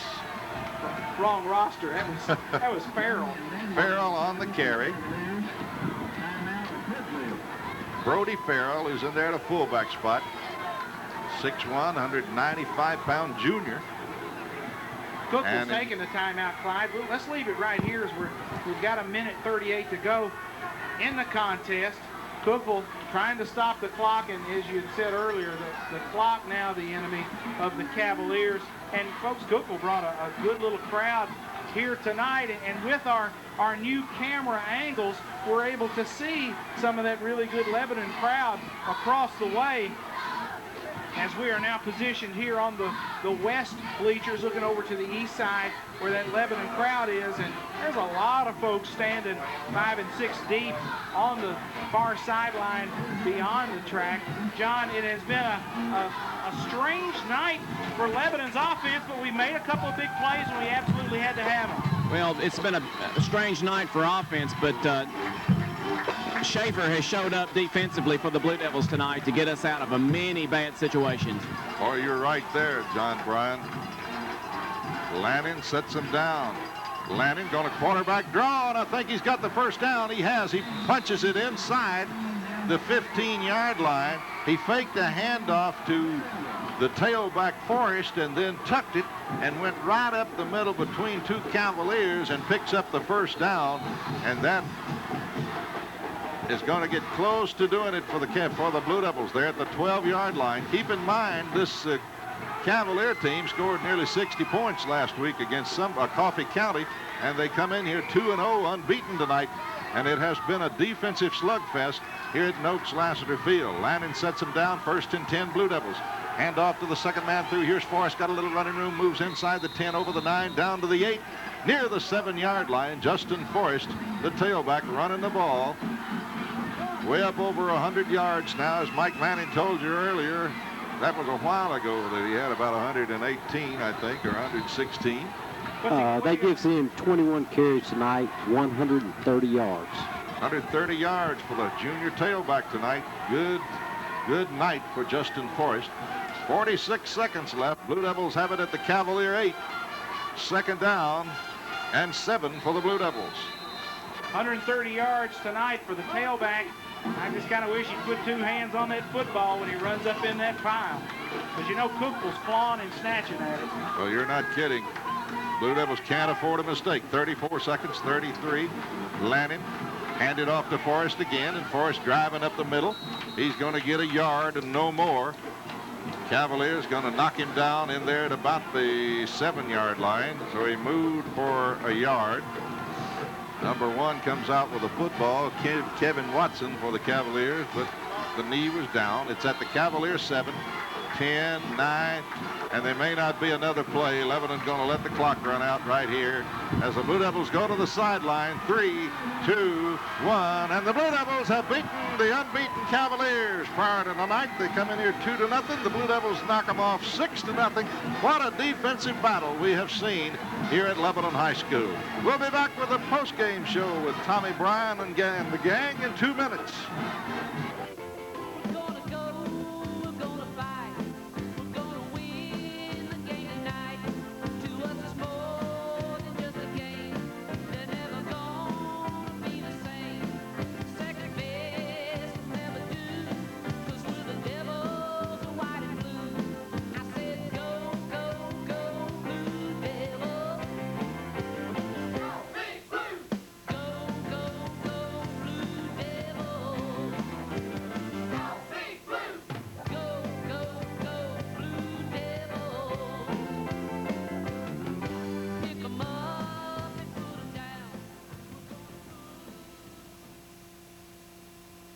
Wrong roster. That was Farrell. Farrell on the carry. Brody Farrell, who's in there at a fullback spot. 6'1", 195-pound junior. Cookeville's taking the timeout, Clyde. Well, let's leave it right here as we've got 1:38 to go in the contest. Cookeville trying to stop the clock, and as you had said earlier, the clock now the enemy of the Cavaliers. And folks, Cookeville brought a good little crowd here tonight, and with our new camera angles, we're able to see some of that really good Lebanon crowd across the way, as we are now positioned here on the west bleachers, looking over to the east side where that Lebanon crowd is. And there's a lot of folks standing 5 and 6 deep on the far sideline beyond the track. John, it has been a strange night for Lebanon's offense, but we made a couple of big plays and we absolutely had to have them. Well, it's been a strange night for offense, but Schaefer has showed up defensively for the Blue Devils tonight to get us out of many bad situations. Oh, you're right there, John Bryan. Lannon sets him down. Lannon going to quarterback draw, and I think he's got the first down. He has. He punches it inside the 15-yard line. He faked a handoff to the tailback Forrest and then tucked it and went right up the middle between two Cavaliers and picks up the first down. And that is going to get close to doing it for the Blue Devils there at the 12-yard line. Keep in mind, this Cavalier team scored nearly 60 points last week against Coffee County, and they come in here 2-0 unbeaten tonight, and it has been a defensive slugfest here at Noakes Lassiter Field. Lannon sets him down, 1st and 10 Blue Devils. Hand off to the second man through. Here's Forrest, got a little running room, moves inside the 10, over the 9, down to the 8, near the 7-yard line. Justin Forrest, the tailback, running the ball. Way up over 100 yards now, as Mike Manning told you earlier. That was a while ago that he had about 118, I think, or 116. That gives him 21 carries tonight, 130 yards. 130 yards for the junior tailback tonight. Good night for Justin Forrest. 46 seconds left. Blue Devils have it at the Cavalier 8. 2nd down and 7 for the Blue Devils. 130 yards tonight for the tailback. I just kind of wish he'd put 2 hands on that football when he runs up in that pile. Because you know Cookeville's clawing and snatching at it. Well, you're not kidding. Blue Devils can't afford a mistake. 34 seconds, 33. Lannon handed off to Forrest again, and Forrest driving up the middle. He's going to get a yard and no more. Cavaliers going to knock him down in there at about the 7-yard line. So he moved for a yard. Number 1 comes out with a football, Kevin Watson for the Cavaliers, but the knee was down. It's at the Cavalier 7, 10, 9, and there may not be another play. Lebanon's going to let the clock run out right here as the Blue Devils go to the sideline. 3, 2, 1, and the Blue Devils have beaten the unbeaten Cavaliers. Prior to the night, they come in here 2-0. The Blue Devils knock them off 6-0. What a defensive battle we have seen here at Lebanon High School. We'll be back with a post-game show with Tommy Bryan and the gang in 2 minutes.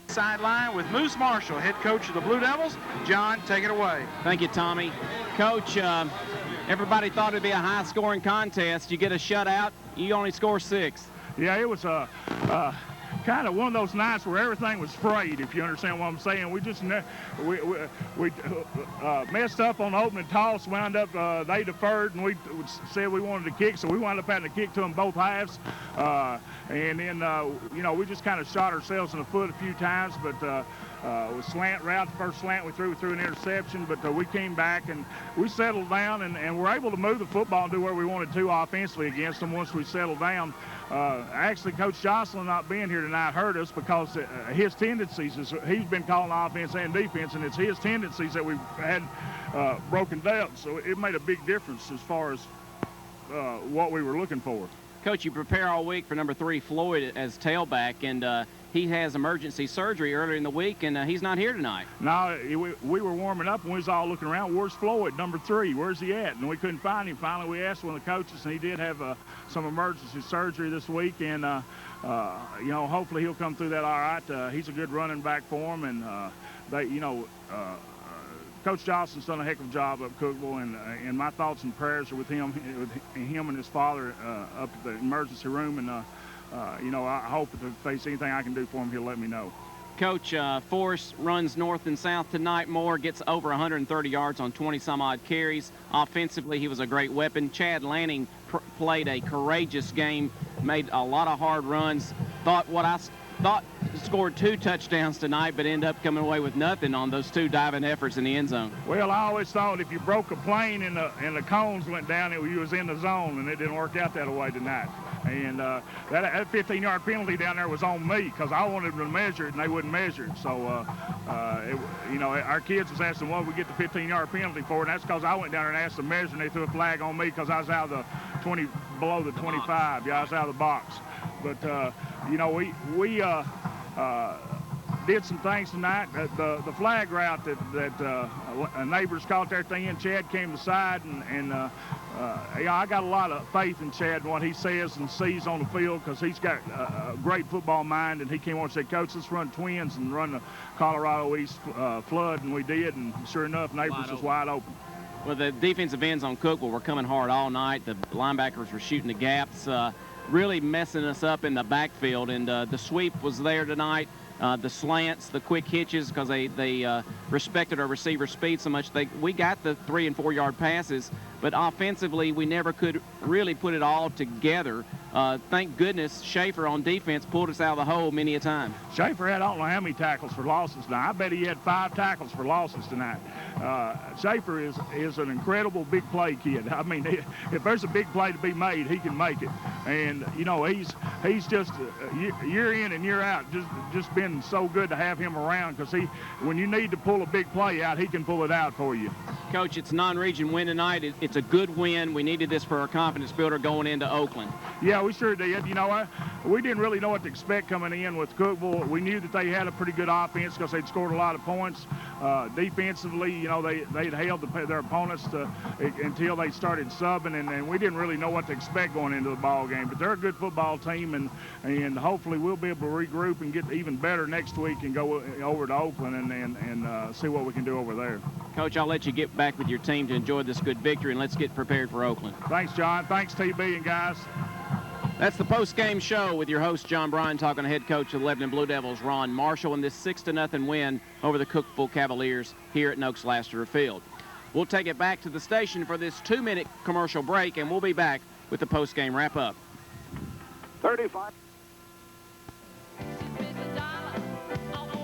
Sideline with Moose Marshall, head coach of the Blue Devils. John, take it away. Thank you, Tommy. Coach, everybody thought it'd be a high-scoring contest. You get a shutout, you only score 6. Yeah, it was kind of one of those nights where everything was frayed, if you understand what I'm saying. We just we messed up on the opening toss, wound up they deferred, and we said we wanted to kick, so we wound up having to kick to them both halves. And then, you know, we just kind of shot ourselves in the foot a few times, but with slant route, the first slant we threw an interception, but we came back and we settled down and were able to move the football and do where we wanted to offensively against them once we settled down. Actually, Coach Jocelyn not being here tonight hurt us because his tendencies, he's been calling offense and defense, and it's his tendencies that we've had broken down. So it made a big difference as far as what we were looking for. Coach, you prepare all week for number 3, Floyd, as tailback, and he has emergency surgery earlier in the week, and he's not here tonight. No, we were warming up, and we was all looking around. Where's Floyd, number 3? Where's he at? And we couldn't find him. Finally, we asked one of the coaches, and he did have some emergency surgery this week, and you know, hopefully he'll come through that all right. He's a good running back for him, and Coach Johnson's done a heck of a job up Cookeville, and my thoughts and prayers are with him and his father up at the emergency room. And you know, I hope if there's anything I can do for him, he'll let me know. Coach, Forrest runs north and south tonight more, gets over 130 yards on 20-some-odd carries. Offensively, he was a great weapon. Chad Lanning played a courageous game, made a lot of hard runs. Thought scored 2 touchdowns tonight, but ended up coming away with nothing on those 2 diving efforts in the end zone. Well, I always thought if you broke a plane and the cones went down, you was in the zone, and it didn't work out that way tonight. And that 15-yard penalty down there was on me because I wanted them to measure it, and they wouldn't measure it. So, you know, our kids was asking, what we get the 15-yard penalty for, and that's because I went down there and asked them to measure, and they threw a flag on me because I was out of the 20, below the 25. Yeah, I was out of the box. But, you know, we did some things tonight. The flag route that neighbors caught there at the end, Chad came aside, and you know, I got a lot of faith in Chad and what he says and sees on the field because he's got a great football mind, and he came on and said, Coach, let's run twins and run the Colorado East flood, and we did, and sure enough, Neighbors was wide open. Well, the defensive ends on Cookeville were coming hard all night. The linebackers were shooting the gaps, really messing us up in the backfield, and the sweep was there tonight. The slants, the quick hitches, because they respected our receiver speed so much. We got the 3- and 4-yard passes, but offensively we never could really put it all together. Thank goodness Schaefer on defense pulled us out of the hole many a time. Schaefer had I don't know how many tackles for losses tonight. I bet he had 5 tackles for losses tonight. Schaefer is an incredible big play kid. I mean, if there's a big play to be made, he can make it. And you know, he's just year in and year out just been so good to have him around because when you need to pull a big play out, he can pull it out for you. Coach, it's a non-region win tonight. It's a good win. We needed this for our confidence builder going into Oakland. Yeah, we sure did. You know, we didn't really know what to expect coming in with Cookeville. We knew that they had a pretty good offense because they'd scored a lot of points. Defensively, you know, they'd held their opponents until they started subbing, and we didn't really know what to expect going into the ball game. But they're a good football team, and hopefully we'll be able to regroup and get even better next week and go over to Oakland and see what we can do over there. Coach, I'll let you get back with your team to enjoy this good victory, and let's get prepared for Oakland. Thanks, John. Thanks, TB and guys. That's the post-game show with your host, John Bryan, talking to head coach of the Lebanon Blue Devils, Ron Marshall, in this 6-0 win over the Cookeville Cavaliers here at Noakes-Lassiter Field. We'll take it back to the station for this 2-minute commercial break, and we'll be back with the post-game wrap-up. 35. $1.